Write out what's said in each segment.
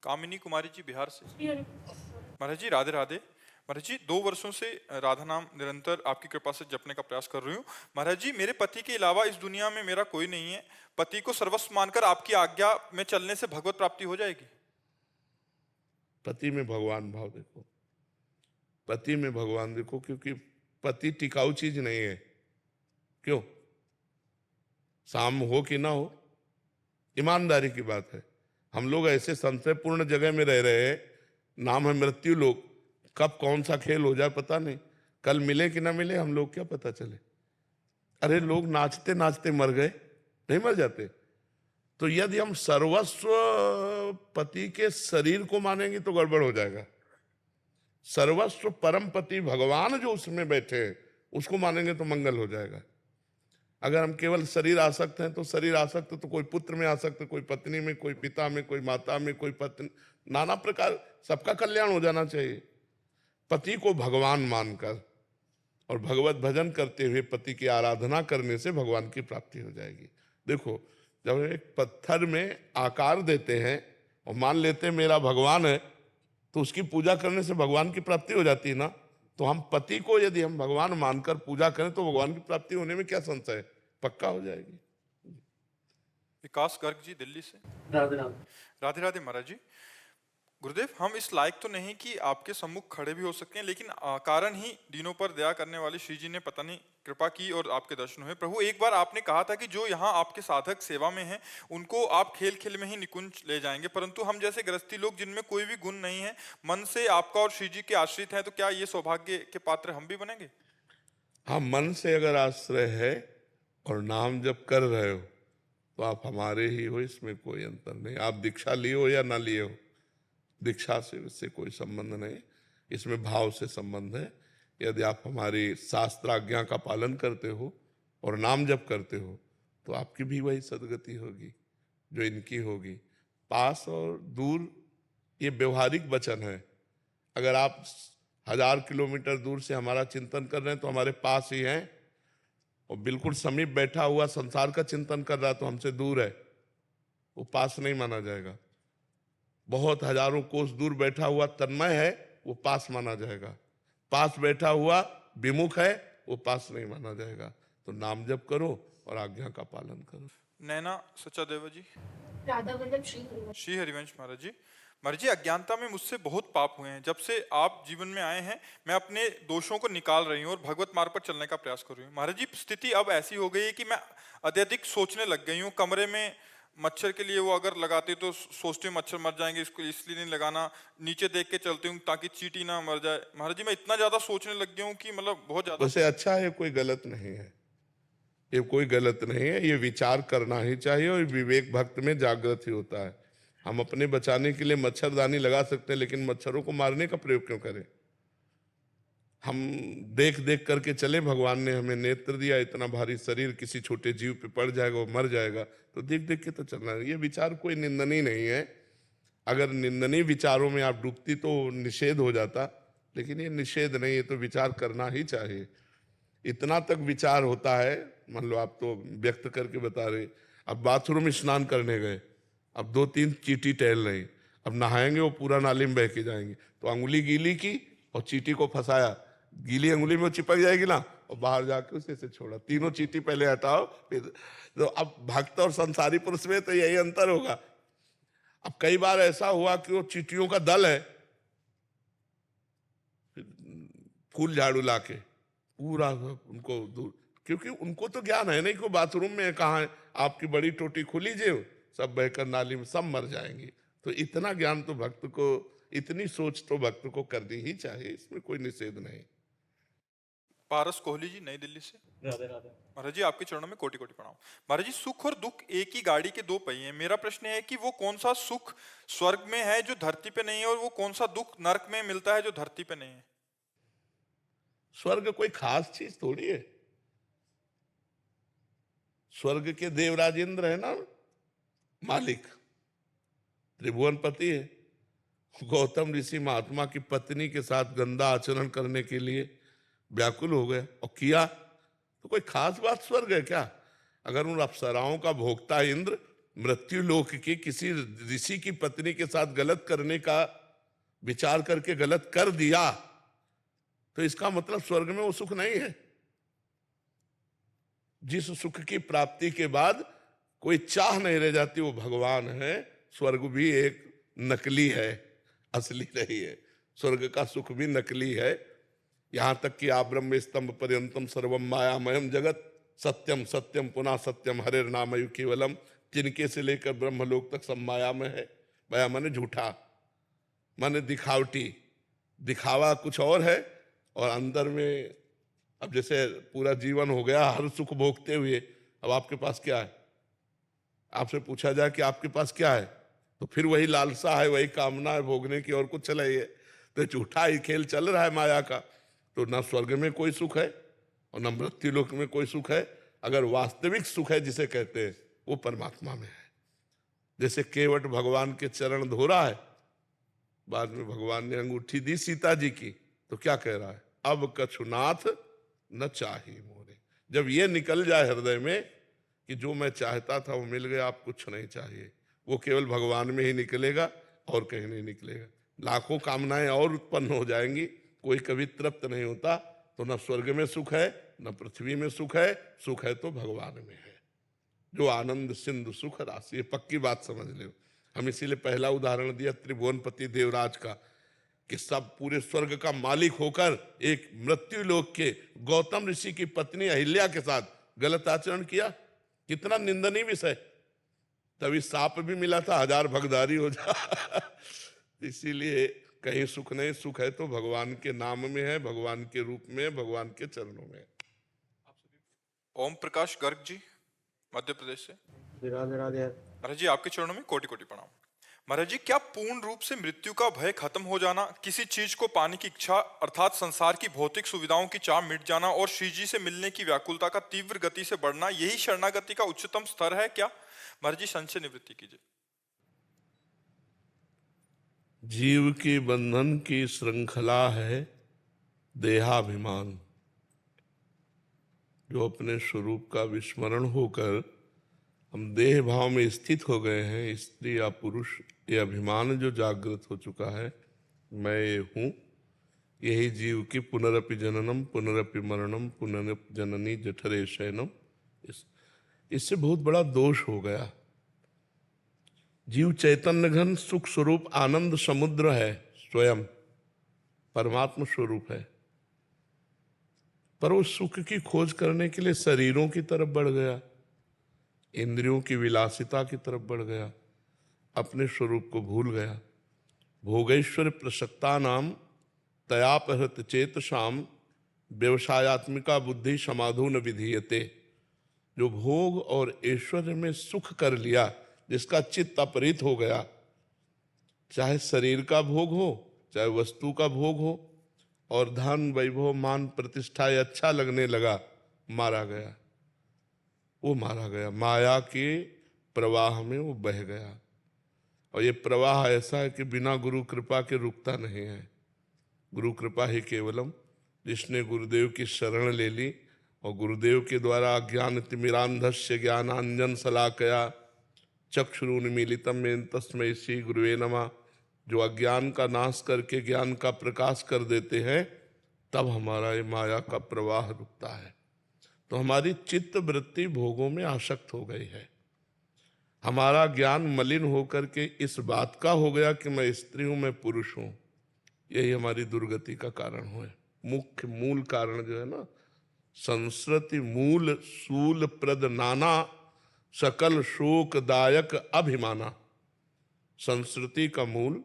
कामिनी कुमारी जी बिहार से। महाराज जी राधे राधे। महाराज जी 2 वर्षों से राधा नाम निरंतर आपकी कृपा से जपने का प्रयास कर रही हूँ। महाराज जी मेरे पति के अलावा इस दुनिया में मेरा कोई नहीं है। पति को सर्वस्व मानकर आपकी आज्ञा में चलने से भगवत प्राप्ति हो जाएगी? पति में भगवान भाव देखो, पति में भगवान देखो, क्योंकि पति टिकाऊ चीज नहीं है। क्यों? साम हो कि ना हो, ईमानदारी की बात है। हम लोग ऐसे संशयपूर्ण जगह में रह रहे हैं, नाम है मृत्यु लोग। कब कौन सा खेल हो जाए पता नहीं, कल मिले कि ना मिले हम लोग क्या पता चले। अरे लोग नाचते नाचते मर गए, नहीं मर जाते? तो यदि हम सर्वस्व पति के शरीर को मानेंगे तो गड़बड़ हो जाएगा। सर्वस्व परम पति भगवान जो उसमें बैठे हैं उसको मानेंगे तो मंगल हो जाएगा। अगर हम केवल शरीर आसक्त हैं तो शरीर आसक्त तो कोई पुत्र में आसक्त, कोई पत्नी में, कोई पिता में, कोई माता में, कोई पत्नी, नाना प्रकार, सबका कल्याण हो जाना चाहिए। पति को भगवान मानकर और भगवत भजन करते हुए पति की आराधना करने से भगवान की प्राप्ति हो जाएगी। देखो, जब एक पत्थर में आकार देते हैं और मान लेते हैं मेरा भगवान है, तो उसकी पूजा करने से भगवान की प्राप्ति हो जाती है ना। तो हम पति को यदि हम भगवान मानकर पूजा करें तो भगवान की प्राप्ति होने में क्या संशय है, पक्का हो जाएगी। विकास गर्ग जी दिल्ली से। राधे राधे। राधे राधे महाराज जी। गुरुदेव हम इस लायक तो नहीं कि आपके सम्मुख खड़े भी हो सकते हैं, लेकिन कारण ही दीनों पर दया करने वाले श्री जी ने पता नहीं कृपा की और आपके दर्शन हुए। प्रभु एक बार आपने कहा था कि जो यहाँ आपके साधक सेवा में हैं उनको आप खेल खेल में ही निकुंज ले जाएंगे, परंतु हम जैसे गृहस्थी लोग जिनमें कोई भी गुण नहीं है, मन से आपका और श्री जी के आश्रित हैं, तो क्या ये सौभाग्य के पात्र हम भी बनेंगे? हाँ, मन से अगर आश्रय है और नाम जब कर रहे हो तो आप हमारे ही हो, इसमें कोई अंतर नहीं। आप दीक्षा लिए हो या ना लिए हो, दीक्षा से इससे कोई संबंध नहीं, इसमें भाव से संबंध है। यदि आप हमारी शास्त्र आज्ञा का पालन करते हो और नाम जप करते हो तो आपकी भी वही सदगति होगी जो इनकी होगी। पास और दूर ये व्यवहारिक वचन है। अगर आप 1000 किलोमीटर दूर से हमारा चिंतन कर रहे हैं तो हमारे पास ही हैं, और बिल्कुल समीप बैठा हुआ संसार का चिंतन कर रहा है तो हमसे दूर है, वो पास नहीं माना जाएगा। बहुत हजारों कोस दूर बैठा हुआ तन्मय है, वो पास माना जाएगा। पास बैठा हुआ विमुख है, वो पास नहीं माना जाएगा। तो नाम जप करो और आज्ञा का पालन करो। नैना सचादेव जी। राधा वल्लभ श्री हरिवंश महाराज जी। महाराज जी अज्ञानता में मुझसे बहुत पाप हुए हैं। जब से आप जीवन में आए हैं मैं अपने दोषों को निकाल रही हूँ और भगवत मार्ग पर चलने का प्रयास कर रही हूँ। महाराज जी स्थिति अब ऐसी हो गई है कि मैं अत्यधिक सोचने लग गई हूँ। कमरे में मच्छर के लिए वो अगर लगाती तो सोचती हूँ मच्छर मर जाएंगे, इसको इसलिए नहीं लगाना। नीचे देख के चलती हूँ ताकि चींटी ना मर जाए। महाराज जी मैं इतना ज्यादा सोचने लग गया हूँ कि मतलब बहुत ज्यादा। वैसे अच्छा है, कोई गलत नहीं है, ये कोई गलत नहीं है। ये विचार करना ही चाहिए और विवेक भक्त में जागृत ही होता है। हम अपने बचाने के लिए मच्छरदानी लगा सकते हैं, लेकिन मच्छरों को मारने का प्रयोग क्यों करें? हम देख देख करके चले, भगवान ने हमें नेत्र दिया, इतना भारी शरीर किसी छोटे जीव पे पड़ जाएगा, वो मर जाएगा, तो देख देख के तो चलना है। ये विचार कोई निंदनीय नहीं है। अगर निंदनीय विचारों में आप डूबती तो निषेध हो जाता, लेकिन ये निषेध नहीं है, तो विचार करना ही चाहिए। इतना तक विचार होता है, मान लो आप तो व्यक्त करके बता रहे, अब बाथरूम में स्नान करने गए, अब 2-3 चींटी टहल रही, अब नहाएंगे वो पूरा नाली में बह के जाएंगे, तो अंगुली गीली की और चींटी को फंसाया, गीली अंगुली में वो चिपक जाएगी ना, और बाहर जाके उसे से छोड़ा। तीनों चींटी पहले हटाओ, फिर तो अब भक्त और संसारी पुरुष में तो यही अंतर होगा। अब कई बार ऐसा हुआ कि वो चींटियों का दल है, फूल झाड़ू लाके पूरा उनको दूर, क्योंकि उनको तो ज्ञान है नहीं कि बाथरूम में कहाँ है, आपकी बड़ी टोटी खुली जे सब बहकर नाली में सब मर जाएंगी। तो इतना ज्ञान तो भक्त को, इतनी सोच तो भक्त को करनी ही चाहिए, इसमें कोई निषेध नहीं। पारस कोहली जी नई दिल्ली से। राधे राधे। महाराज जी आपके चरणों में कोटि कोटि प्रणाम। महाराज जी सुख और दुख एक ही गाड़ी के 2 पहिए हैं। मेरा प्रश्न है कि वो कौन सा सुख स्वर्ग में है जो धरती पे नहीं है, और वो कौन सा दुख नरक में मिलता है जो धरती पे नहीं है? स्वर्ग कोई खास चीज थोड़ी है। स्वर्ग के देवराज इंद्र है ना मालिक, त्रिभुवनपति है। गौतम ऋषि महात्मा की पत्नी के साथ गंदा आचरण करने के लिए व्याकुल हो गए और किया, तो कोई खास बात स्वर्ग है क्या? अगर उन अप्सराओं का भोक्ता इंद्र मृत्यु लोक की किसी ऋषि की पत्नी के साथ गलत करने का विचार करके गलत कर दिया, तो इसका मतलब स्वर्ग में वो सुख नहीं है। जिस सुख की प्राप्ति के बाद कोई चाह नहीं रह जाती, वो भगवान है। स्वर्ग भी एक नकली है, असली नहीं है। स्वर्ग का सुख भी नकली है। यहां तक कि आप ब्रह्म स्तंभ पर्यंतम सर्वम मायामयम जगत सत्यम सत्यम पुनः सत्यम हरे नामयु केवलम, तिनके से लेकर ब्रह्मलोक तक सब माया में है। माया माने झूठा, माने दिखावटी। दिखावा कुछ और है और अंदर में, अब जैसे पूरा जीवन हो गया हर सुख भोगते हुए, अब आपके पास क्या है? आपसे पूछा जाए कि आपके पास क्या है, तो फिर वही लालसा है, वही कामना है भोगने की, और कुछ चला ही है। तो झूठा ही खेल चल रहा है माया का। तो ना स्वर्ग में कोई सुख है और ना मृत्यु लोक में कोई सुख है। अगर वास्तविक सुख है जिसे कहते हैं, वो परमात्मा में है। जैसे केवट भगवान के चरण धो रहा है, बाद में भगवान ने अंगूठी दी सीता जी की, तो क्या कह रहा है? अब कछुनाथ न चाही मोरे। जब ये निकल जाए हृदय में कि जो मैं चाहता था वो मिल गया, आप कुछ नहीं चाहिए, वो केवल भगवान में ही निकलेगा और कहीं नहीं निकलेगा। लाखों कामनाएं और उत्पन्न हो जाएंगी, कोई कभी तृप्त नहीं होता। तो न स्वर्ग में सुख है न पृथ्वी में सुख है। सुख है तो भगवान में है, जो आनंद सिंधु सुख राशि। ये पक्की बात समझ लो। हम इसीलिए पहला उदाहरण दिया त्रिभुवनपति देवराज का, कि सब पूरे स्वर्ग का मालिक होकर एक मृत्यु लोक के गौतम ऋषि की पत्नी अहिल्या के साथ गलत आचरण किया। कितना निंदनीय विषय। तभी साप भी मिला था, 1000 भगदारी हो जा। इसीलिए कहीं सुख नहीं, सुख है तो भगवान के नाम में है, भगवान के रूप में, भगवान के चरणों में। ओम प्रकाश गर्ग जी, मध्य प्रदेश से। राधे राधे। महाराज जी, आपके चरणों में कोटि कोटि प्रणाम। महाराज जी, क्या पूर्ण रूप से मृत्यु का भय खत्म हो जाना, किसी चीज को पाने की इच्छा अर्थात संसार की भौतिक सुविधाओं की चाह मिट जाना और श्री जी से मिलने की व्याकुलता का तीव्र गति से बढ़ना, यही शरणागति का उच्चतम स्तर है क्या? महाराज जी, संशय निवृत्ति कीजिए। जीव की बंधन की श्रृंखला है देहाभिमान, जो अपने स्वरूप का विस्मरण होकर हम देह भाव में स्थित हो गए हैं। स्त्री या पुरुष, ये अभिमान जो जागृत हो चुका है, मैं ये हूँ, यही जीव की पुनरपि जननम पुनरपि मरणम पुनरपि जननी जठरे शयनम। इससे बहुत बड़ा दोष हो गया। जीव चैतन्य घन सुख स्वरूप आनंद समुद्र है, स्वयं परमात्मा स्वरूप है, पर वो सुख की खोज करने के लिए शरीरों की तरफ बढ़ गया, इंद्रियों की विलासिता की तरफ बढ़ गया, अपने स्वरूप को भूल गया। भोगेश्वर प्रसक्ता नाम तयापहृत चेतसाम व्यवसायत्मिका बुद्धि समाधो न विधीयते। जो भोग और ऐश्वर्य में सुख कर लिया, जिसका चित्त अपहृत हो गया, चाहे शरीर का भोग हो चाहे वस्तु का भोग हो, और धन वैभव मान प्रतिष्ठा ये अच्छा लगने लगा, मारा गया। वो मारा गया, माया के प्रवाह में वो बह गया। और ये प्रवाह ऐसा है कि बिना गुरु कृपा के रुकता नहीं है। गुरु कृपा ही केवलम। जिसने गुरुदेव की शरण ले ली और गुरुदेव के द्वारा ज्ञान तिमिरांधस्य ज्ञानांजन शलाकया चक्षुरुन्मीलितम येन तस्मै श्री गुरुवे नमः, जो अज्ञान का नाश करके ज्ञान का प्रकाश कर देते हैं, तब हमारा ये माया का प्रवाह रुकता है। तो हमारी चित्त वृत्ति भोगों में आसक्त हो गई है। हमारा ज्ञान मलिन होकर के इस बात का हो गया कि मैं स्त्री हूं, मैं पुरुष हूं। यही हमारी दुर्गति का कारण हुआ। मुख्य मूल कारण जो है ना, संस्कृति मूल सूल प्रद नाना सकल शोकदायक अभिमाना। संस्कृति का मूल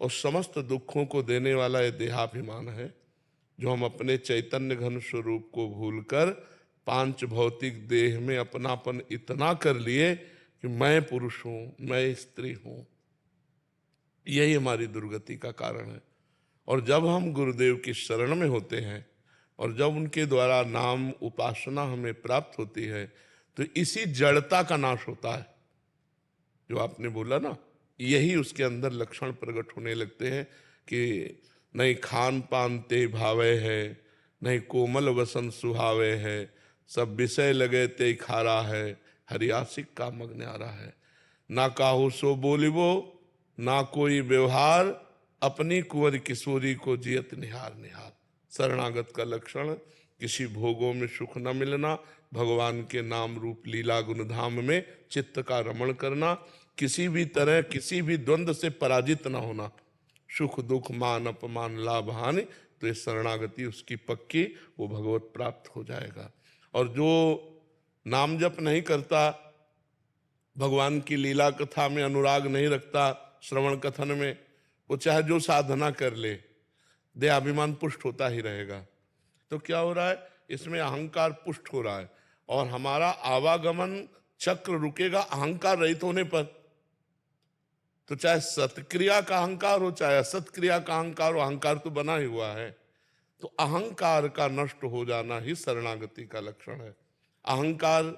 और समस्त दुखों को देने वाला ये देहाभिमान है, जो हम अपने चैतन्य घन स्वरूप को भूलकर पांच भौतिक देह में अपनापन इतना कर लिए कि मैं पुरुष हूं, मैं स्त्री हूं। यही हमारी दुर्गति का कारण है। और जब हम गुरुदेव की शरण में होते हैं और जब उनके द्वारा नाम उपासना हमें प्राप्त होती है, तो इसी जड़ता का नाश होता है। जो आपने बोला ना, यही उसके अंदर लक्षण प्रकट होने लगते हैं कि नहीं खान पान ते भावे है, नहीं कोमल वसन सुहावे है, सब विषय लगे ते खारा है, हरियासिक का मग्न आ रहा है। ना काहू सो बोलिबो, ना कोई व्यवहार, अपनी कुंवर किशोरी को जियत निहार निहार। शरणागत का लक्षण किसी भोगों में सुख न मिलना, भगवान के नाम रूप लीला गुण धाम में चित्त का रमण करना, किसी भी तरह किसी भी द्वंद्व से पराजित न होना, सुख दुख मान अपमान लाभ हानि, तो ये शरणागति उसकी पक्की, वो भगवत प्राप्त हो जाएगा। और जो नाम जप नहीं करता, भगवान की लीला कथा में अनुराग नहीं रखता, श्रवण कथन में, वो चाहे जो साधना कर ले, देहाभिमान पुष्ट होता ही रहेगा। तो क्या हो रहा है, इसमें अहंकार पुष्ट हो रहा है, और हमारा आवागमन चक्र रुकेगा अहंकार रहित होने पर। तो चाहे सत्क्रिया का अहंकार हो चाहे असत्क्रिया का अहंकार हो, अहंकार तो बना ही हुआ है। तो अहंकार का नष्ट हो जाना ही शरणागति का लक्षण है। अहंकार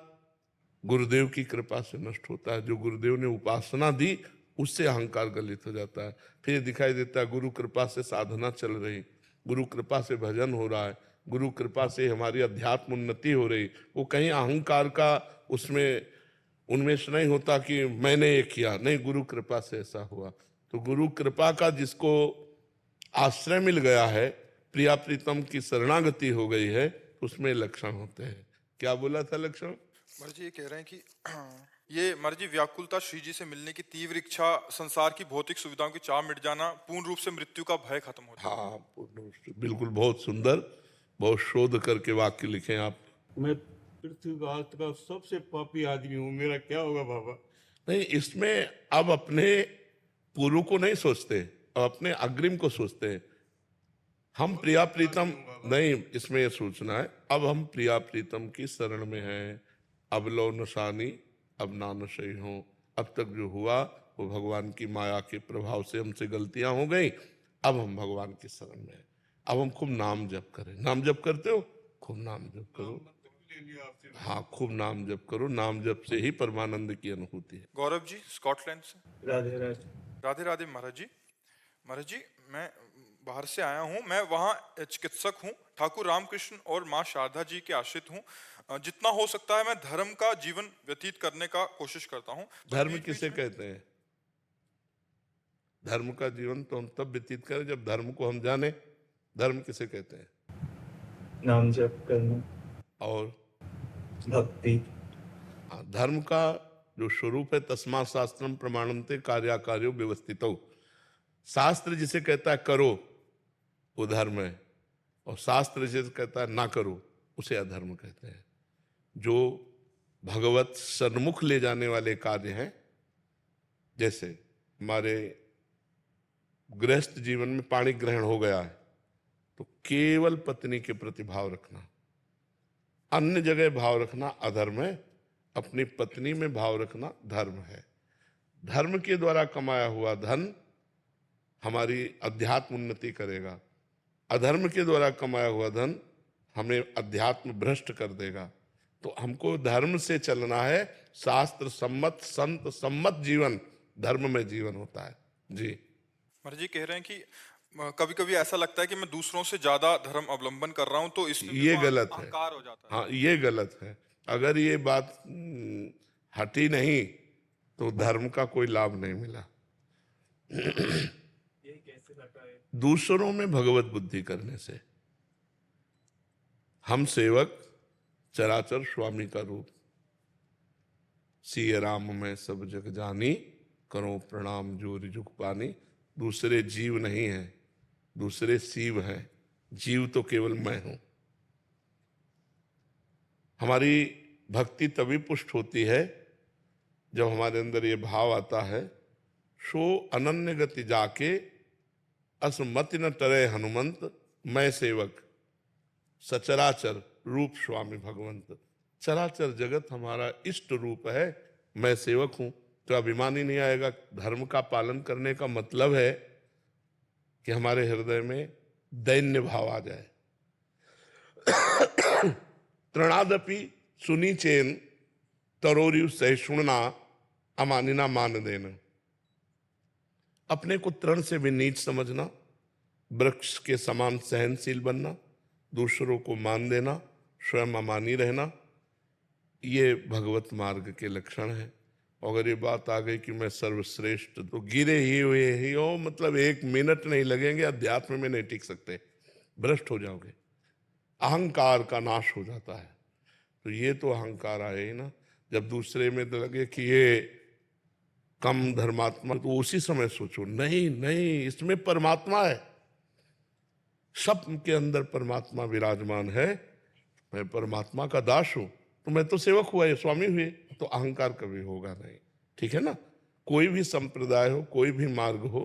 गुरुदेव की कृपा से नष्ट होता है। जो गुरुदेव ने उपासना दी उससे अहंकार गलित हो जाता है। फिर दिखाई देता है गुरु कृपा से साधना चल रही, गुरु कृपा से भजन हो रहा है, गुरु कृपा से हमारी अध्यात्म उन्नति हो रही। वो कहीं अहंकार का उसमें उन्मेष नहीं होता कि मैंने ये किया, नहीं, गुरु कृपा से ऐसा हुआ। तो गुरु कृपा का जिसको आश्रय मिल गया है, प्रिया प्रीतम की शरणागति हो गई है, उसमें लक्षण होते हैं। क्या बोला था लक्षण? महाराज जी ये कह रहे हैं कि ये महाराज जी व्याकुलता, श्री जी से मिलने की तीव्र इच्छा, संसार की भौतिक सुविधाओं की चाह मिट जाना, पूर्ण रूप से मृत्यु का भय खत्म होता है। हाँ, पूर्ण रूप से, बिल्कुल, बहुत सुंदर, बहुत शोध करके वाक्य लिखे आप। मैं पृथ्वी का आज का सबसे पापी आदमी हूँ, मेरा क्या होगा बाबा? नहीं, इसमें अब अपने पूर्व को नहीं सोचते, अब अपने अग्रिम को सोचते हैं। हम प्रिया प्रीतम नहीं, इसमें यह सोचना है अब हम प्रिया प्रीतम की शरण में हैं, अब लो नशानी अब ना नशई हो। अब तक जो हुआ वो भगवान की माया के प्रभाव से हमसे गलतियां हो गई, अब हम भगवान की शरण में हैं। अब हम खूब नाम जप करें। नाम जप करते हो? खूब नाम जप करो। हाँ, खूब नाम जप करो, नाम जप से ही परमानंद की अनुभूति है। गौरव जी स्कॉटलैंड से। राधे राधे। राधे राधे महाराज जी। महाराज जी मैं बाहर से आया हूँ, मैं वहाँ चिकित्सक हूँ, ठाकुर रामकृष्ण और माँ शारदा जी के आश्रित हूँ। जितना हो सकता है मैं धर्म का जीवन व्यतीत करने का कोशिश करता हूँ। धर्म किसे कहते हैं? धर्म का जीवन तो हम तब व्यतीत करें जब धर्म को हम जाने। धर्म किसे कहते हैं? नाम जप करना और भक्ति। धर्म का जो स्वरूप है, तस्मा शास्त्रम प्रमाणन्ते कार्याकार्यो व्यवस्थितो। शास्त्र जिसे कहता है करो वो धर्म है, और शास्त्र जिसे कहता है ना करो उसे अधर्म कहते हैं। जो भगवत सन्मुख ले जाने वाले कार्य हैं, जैसे हमारे गृहस्थ जीवन में पाणी ग्रहण हो गया है तो केवल पत्नी के प्रति भाव रखना, अन्य जगह भाव रखना अधर्म है, अपनी पत्नी में भाव रखना धर्म है। धर्म के द्वारा कमाया हुआ धन हमारी अध्यात्म उन्नति करेगा, अधर्म के द्वारा कमाया हुआ धन हमें अध्यात्म भ्रष्ट कर देगा। तो हमको धर्म से चलना है, शास्त्र सम्मत संत सम्मत जीवन धर्म में जीवन होता है। जी महाराज जी कह रहे हैं कि कभी कभी ऐसा लगता है कि मैं दूसरों से ज्यादा धर्म अवलंबन कर रहा हूँ, तो इसमें ये गलत है। अहंकार हो जाता है। हाँ, ये गलत है। अगर ये बात हटी नहीं तो धर्म का कोई लाभ नहीं मिला। ये कैसे लगा है? दूसरों में भगवत बुद्धि करने से। हम सेवक चराचर स्वामी का रूप, सिय राम में सब जग जानी, करो प्रणाम जोरि जुग पानी। दूसरे जीव नहीं है, दूसरे शिव हैं, जीव तो केवल मैं हूं। हमारी भक्ति तभी पुष्ट होती है जब हमारे अंदर ये भाव आता है, सो अनन्य गति जाके असमति न टरे हनुमंत, मैं सेवक सचराचर रूप स्वामी भगवंत। चराचर जगत हमारा इष्ट रूप है, मैं सेवक हूं। तो अभिमान ही नहीं आएगा। धर्म का पालन करने का मतलब है कि हमारे हृदय में दैन्य भाव आ जाए। तृणादपि सुनी चेन तरोरियु सहिष्णुना अमानिना मान देना। अपने को तृण से भी नीच समझना, वृक्ष के समान सहनशील बनना, दूसरों को मान देना, स्वयं अमानी रहना, ये भगवत मार्ग के लक्षण है। अगर ये बात आ गई कि मैं सर्वश्रेष्ठ, तो गिरे ही हुए ही हो, मतलब 1 मिनट नहीं लगेंगे, अध्यात्म में नहीं टिक सकते, भ्रष्ट हो जाओगे। अहंकार का नाश हो जाता है। तो ये तो अहंकार आए ही ना। जब दूसरे में तो लगे कि ये कम धर्मात्मा, तो उसी समय सोचो नहीं नहीं, इसमें परमात्मा है, सब के अंदर परमात्मा विराजमान है, मैं परमात्मा का दास हूं, तो मैं तो सेवक हुआ, ये स्वामी हुए, तो अहंकार कभी होगा नहीं। ठीक है ना। कोई भी संप्रदाय हो, कोई भी मार्ग हो,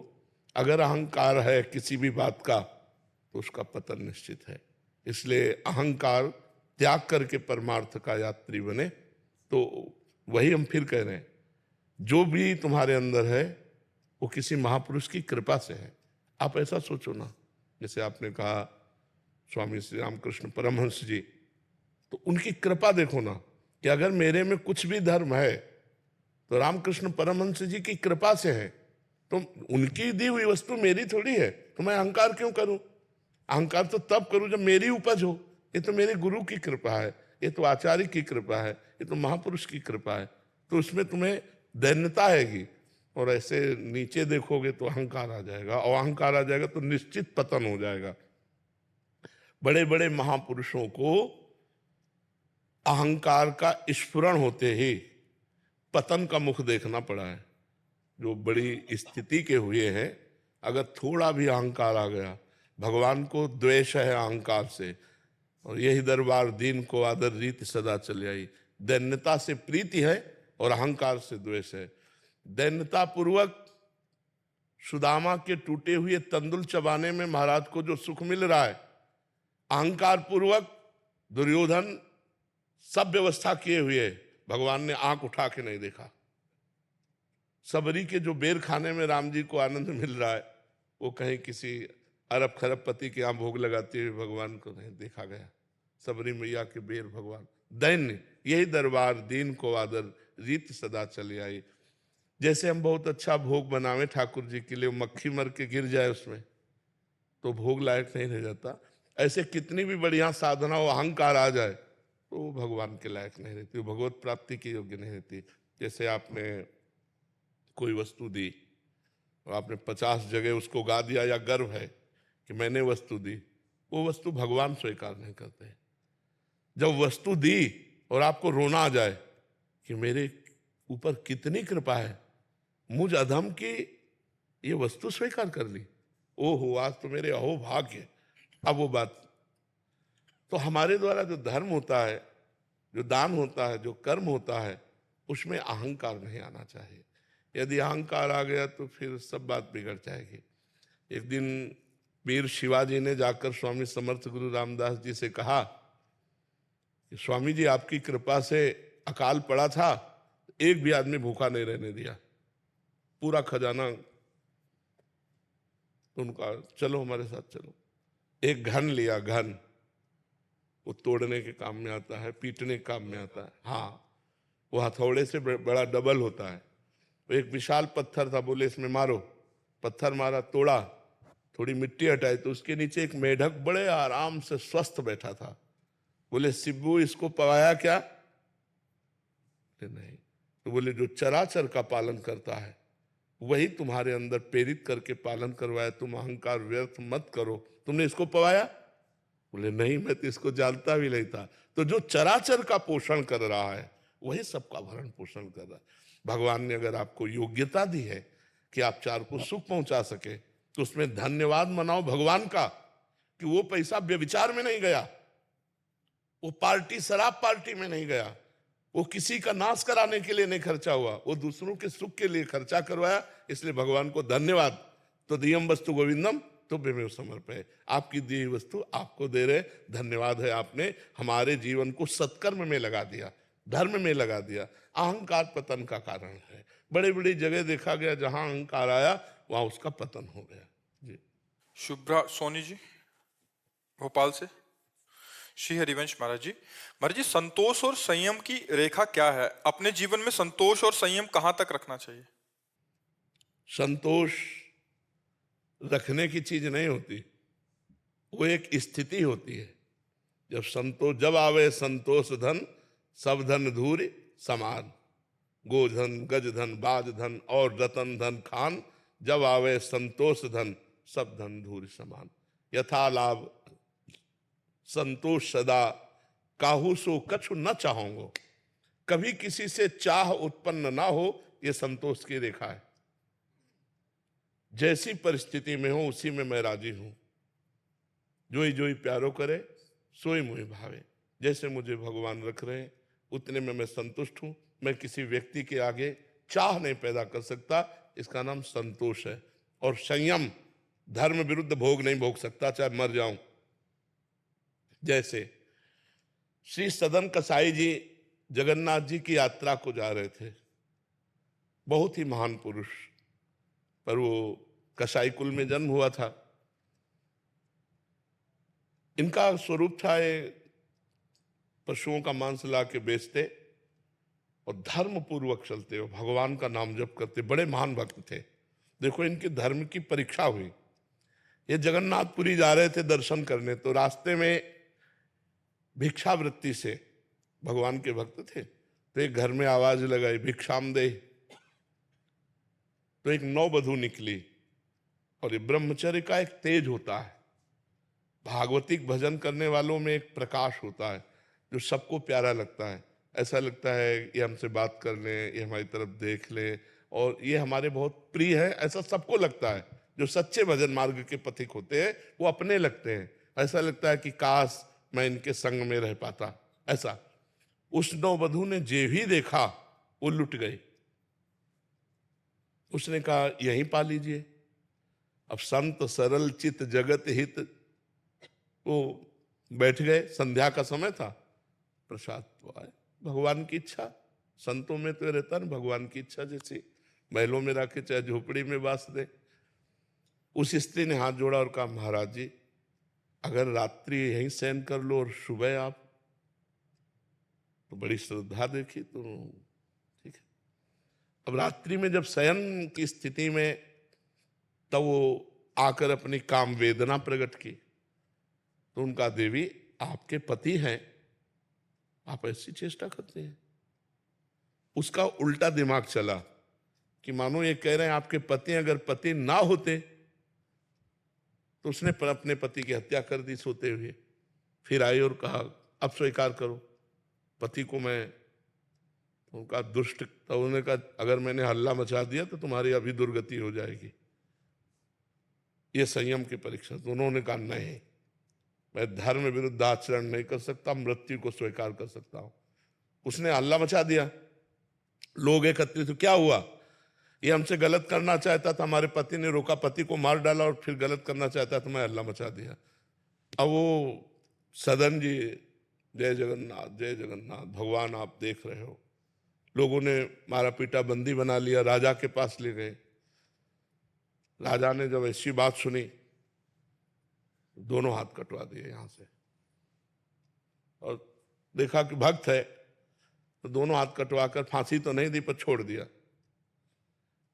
अगर अहंकार है किसी भी बात का, तो उसका पतन निश्चित है। इसलिए अहंकार त्याग करके परमार्थ का यात्री बने। तो वही हम फिर कह रहे हैं, जो भी तुम्हारे अंदर है वो किसी महापुरुष की कृपा से है। आप ऐसा सोचो ना, जैसे आपने कहा स्वामी श्री रामकृष्ण परमहंस जी, तो उनकी कृपा देखो ना, कि अगर मेरे में कुछ भी धर्म है तो रामकृष्ण परमहंस जी की कृपा से है। तो उनकी दी हुई वस्तु मेरी थोड़ी है, तो मैं अहंकार क्यों करूं? अहंकार तो तब करूं जब मेरी उपज हो। ये तो मेरे गुरु की कृपा है, ये तो आचार्य की कृपा है, ये तो महापुरुष की कृपा है। तो उसमें तुम्हें दैन्यता आएगी, और ऐसे नीचे देखोगे तो अहंकार आ जाएगा, और अहंकार आ जाएगा तो निश्चित पतन हो जाएगा। बड़े बड़े महापुरुषों को अहंकार का स्फुरण होते ही पतन का मुख देखना पड़ा है। जो बड़ी स्थिति के हुए हैं, अगर थोड़ा भी अहंकार आ गया, भगवान को द्वेष है अहंकार से, और यही दरबार दीन को आदर रीत सदा चली आई। दैन्यता से प्रीति है और अहंकार से द्वेष है। दैन्यता पूर्वक सुदामा के टूटे हुए तंदुल चबाने में महाराज को जो सुख मिल रहा है, अहंकार पूर्वक दुर्योधन सब व्यवस्था किए हुए, भगवान ने आंख उठा के नहीं देखा। सबरी के जो बेर खाने में राम जी को आनंद मिल रहा है, वो कहीं किसी अरब खरबपति के यहाँ भोग लगाते हुए भगवान को नहीं देखा गया। सबरी मैया के बेर भगवान। दैन्य, यही दरबार दीन को आदर रीत सदा चली आई। जैसे हम बहुत अच्छा भोग बनावे ठाकुर जी के लिए, मक्खी मर के गिर जाए उसमें तो भोग लायक नहीं रह जाता। ऐसे कितनी भी बढ़िया साधना हो, अहंकार आ जाए तो वो भगवान के लायक नहीं रहती, वो भगवत प्राप्ति के योग्य नहीं रहती। जैसे आपने कोई वस्तु दी और आपने 50 जगह उसको गा दिया, या गर्व है कि मैंने वस्तु दी, वो वस्तु भगवान स्वीकार नहीं करते। जब वस्तु दी और आपको रोना आ जाए कि मेरे ऊपर कितनी कृपा है, मुझ अधम की ये वस्तु स्वीकार कर ली, ओहो आज तो मेरे अहो भाग्य। अब वो बात, तो हमारे द्वारा जो धर्म होता है, जो दान होता है, जो कर्म होता है, उसमें अहंकार नहीं आना चाहिए। यदि अहंकार आ गया तो फिर सब बात बिगड़ जाएगी। एक दिन वीर शिवाजी ने जाकर स्वामी समर्थ गुरु रामदास जी से कहा कि स्वामी जी आपकी कृपा से अकाल पड़ा था, एक भी आदमी भूखा नहीं रहने दिया, पूरा खजाना। तो उनका चलो हमारे साथ चलो। एक घन लिया, घन वो तोड़ने के काम में आता है, पीटने के काम में आता है। हाँ, वो हथौड़े से बड़ा डबल होता है। तो एक विशाल पत्थर था, बोले इसमें मारो। पत्थर मारा, तोड़ा, थोड़ी मिट्टी हटाई तो उसके नीचे एक मेढक बड़े आराम से स्वस्थ बैठा था। बोले शिब्बू इसको पवाया क्या? नहीं। तो बोले जो चराचर का पालन करता है वही तुम्हारे अंदर प्रेरित करके पालन करवाया, तुम अहंकार व्यर्थ मत करो, तुमने इसको पवाया? बोले नहीं, मैं तो इसको जानता भी नहीं था। तो जो चराचर का पोषण कर रहा है वही सबका भरण पोषण कर रहा है। भगवान ने अगर आपको योग्यता दी है कि आप चार को सुख पहुंचा सके, तो उसमें धन्यवाद मनाओ भगवान का कि वो पैसा व्यभिचार में नहीं गया, वो पार्टी शराब पार्टी में नहीं गया, वो किसी का नाश कराने के लिए नहीं खर्चा हुआ, वो दूसरों के सुख के लिए खर्चा करवाया। इसलिए भगवान को धन्यवाद। तो दियम वस्तु गोविंदम तुभ्यमेव समर्पये, आपकी दी हुई वस्तु आपको दे रहे, धन्यवाद है, आपने हमारे जीवन को सत्कर्म में लगा दिया, धर्म में लगा दिया। अहंकार पतन का कारण है। बड़ी बड़ी जगह देखा गया जहां अहंकार आया वहां उसका पतन हो गया। जी। शुभ्रा सोनी जी भोपाल से। श्री हरिवंश महाराज जी, संतोष और संयम की रेखा क्या है? अपने जीवन में संतोष और संयम कहां तक रखना चाहिए? संतोष रखने की चीज नहीं होती, वो एक स्थिति होती है। जब आवे संतोष धन, सब धन धूरि समान। गोधन गजधन बाजधन और रतन धन खान, जब आवे संतोष धन सब धन धूर समान। यथा लाभ संतोष सदा, काहू सो कछु न चाहूंगो। कभी किसी से चाह उत्पन्न ना हो, यह संतोष की रेखा है। जैसी परिस्थिति में हो उसी में मैं राजी हूं। जोई जोई प्यारो करे सोई मुझे भावे। जैसे मुझे भगवान रख रहे हैं उतने में मैं संतुष्ट हूं। मैं किसी व्यक्ति के आगे चाह नहीं पैदा कर सकता, इसका नाम संतोष है। और संयम, धर्म विरुद्ध भोग नहीं भोग सकता चाहे मर जाऊं। जैसे श्री सदन कसाई जी जगन्नाथ जी की यात्रा को जा रहे थे, बहुत ही महान पुरुष, पर वो कसाई कुल में जन्म हुआ था। इनका स्वरूप था ये पशुओं का मांस ला के बेचते और धर्म पूर्वक चलते हो, भगवान का नाम जप करते, बड़े महान भक्त थे। देखो इनके धर्म की परीक्षा हुई। ये जगन्नाथपुरी जा रहे थे दर्शन करने, तो रास्ते में भिक्षावृत्ति से, भगवान के भक्त थे, तो एक घर में आवाज लगाई भिक्षाम दे। तो एक नौवधू निकली। और ये ब्रह्मचर्य का एक तेज होता है, भागवतिक भजन करने वालों में एक प्रकाश होता है जो सबको प्यारा लगता है। ऐसा लगता है ये हमसे बात कर ले, ये हमारी तरफ देख ले और ये हमारे बहुत प्रिय है, ऐसा सबको लगता है। जो सच्चे भजन मार्ग के पथिक होते हैं वो अपने लगते हैं। ऐसा लगता है कि काश मैं इनके संग में रह पाता। ऐसा उस नौवधू ने जे भी देखा वो लुट गई। उसने कहा यहीं पा लीजिए। अब संत सरल चित जगत हित, वो बैठ गए। संध्या का समय था, प्रसाद तो आए। भगवान की इच्छा, संतों में तो रहता ना भगवान की इच्छा, जैसी महलों में रखे चाहे झोपड़ी में बास दे। उस स्त्री ने हाथ जोड़ा और कहा महाराज जी अगर रात्रि यहीं शयन कर लो और सुबह आप, तो बड़ी श्रद्धा देखी तो ठीक है। अब रात्रि में जब शयन की स्थिति में, तब वो आकर अपनी काम वेदना प्रकट की। तो उनका देवी आपके पति हैं, आप ऐसी चेष्टा करते हैं। उसका उल्टा दिमाग चला कि मानो ये कह रहे हैं आपके पति, अगर पति ना होते तो उसने अपने पति की हत्या कर दी सोते हुए। फिर आई और कहा अब स्वीकार करो पति को मैं, तो उनका दुष्ट, तो उन्होंने कहा अगर मैंने हल्ला मचा दिया तो तुम्हारी अभी दुर्गति हो जाएगी। ये संयम की परीक्षा। तो उन्होंने कहा नहीं, मैं धर्म विरुद्ध आचरण नहीं कर सकता, मृत्यु को स्वीकार कर सकता हूं। उसने हल्ला मचा दिया, लोग एकत्रित। तो क्या हुआ, ये हमसे गलत करना चाहता था, हमारे पति ने रोका, पति को मार डाला और फिर गलत करना चाहता था, मैं हल्ला मचा दिया। अब वो सदन जी जय जगन्नाथ जय जगन्नाथ, भगवान आप देख रहे हो। लोगों ने मारा पीटा, बंदी बना लिया, राजा के पास ले गए। राजा ने जब ऐसी बात सुनी, दोनों हाथ कटवा दिए यहां से, और देखा कि भक्त है तो दोनों हाथ कटवाकर फांसी तो नहीं दी पर छोड़ दिया।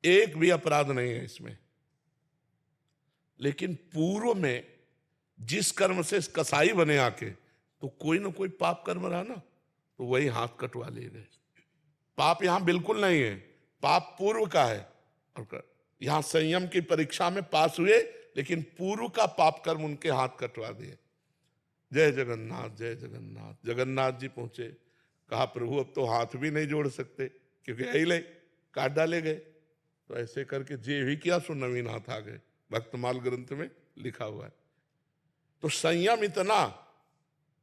एक भी अपराध नहीं है इसमें। लेकिन पूर्व में जिस कर्म से कसाई बने आके, तो कोई ना कोई पाप कर्म रहा ना, तो वही हाथ कटवा लिए गए। पाप यहां बिल्कुल नहीं है, पाप पूर्व का है। और यहां संयम की परीक्षा में पास हुए, लेकिन पूर्व का पाप कर्म उनके हाथ कटवा दिए। जय जगन्नाथ जय जगन्नाथ। जगन्नाथ जी पहुंचे, कहा प्रभु अब तो हाथ भी नहीं जोड़ सकते क्योंकि यही ले काट डाले गए। तो ऐसे करके जे भी किया सो नवीन हाथ आ गए, भक्तमाल ग्रंथ में लिखा हुआ है। तो संयम इतना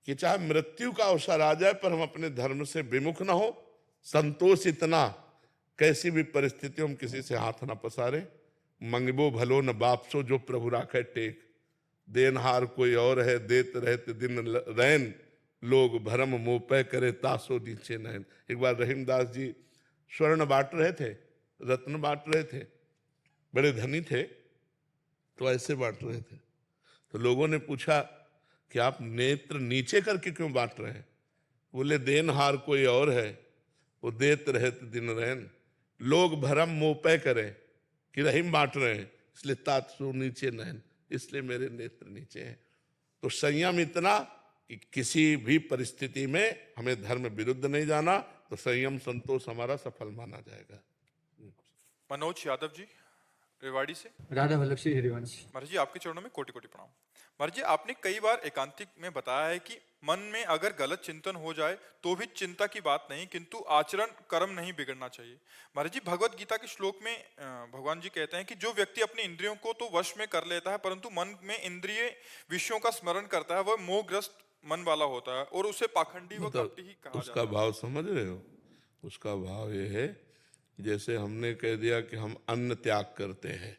कि चाहे मृत्यु का अवसर आ जाए पर हम अपने धर्म से विमुख ना हो। संतोष इतना, कैसी भी परिस्थितियों में किसी से हाथ ना पसारे। मंगबो भलो न बापसो, जो प्रभु राखे टेक। देनहार कोई और है, देत रहते दिन रैन। लोग भरम मोह पे करे, तासो नीचे नैन। एक बार रहीमदास जी स्वर्ण बांट रहे थे, रत्न बांट रहे थे, बड़े धनी थे, तो ऐसे बांट रहे थे। तो लोगों ने पूछा कि आप नेत्र नीचे करके क्यों बांट रहे हैं? बोले देनहार कोई और है, वो देत रहते दिन रैन। लोग भरम मोह पे करे कि रहीम बांट रहे हैं, इसलिए तासो नीचे नैन, इसलिए मेरे नेत्र नीचे हैं। तो संयम इतना कि किसी भी परिस्थिति में हमें धर्म विरुद्ध नहीं जाना, तो संयम संतोष हमारा सफल माना जाएगा। मनोज यादव जी रेवाड़ी से। राधा वल्लभ श्री हरिवंश। महाराज जी आपके चरणों में कोटि कोटि प्रणाम। महाराज जी आपने कई बार एकांतिक में बताया है कि मन में अगर गलत चिंतन हो जाए तो भी चिंता की बात नहीं, किंतु आचरण कर्म नहीं बिगड़ना चाहिए। महाराज जी भगवत गीता के श्लोक में भगवान जी कहते हैं कि जो व्यक्ति अपने इंद्रियों को तो वश में कर लेता है परंतु मन में इंद्रिय विषयों का स्मरण करता है वह मोहग्रस्त मन वाला होता है और उसे पाखंडी व कपटी ही कहा उसका जाता है। भाव समझ रहे हो? उसका भाव ये है जैसे हमने कह दिया कि हम अन्न त्याग करते हैं,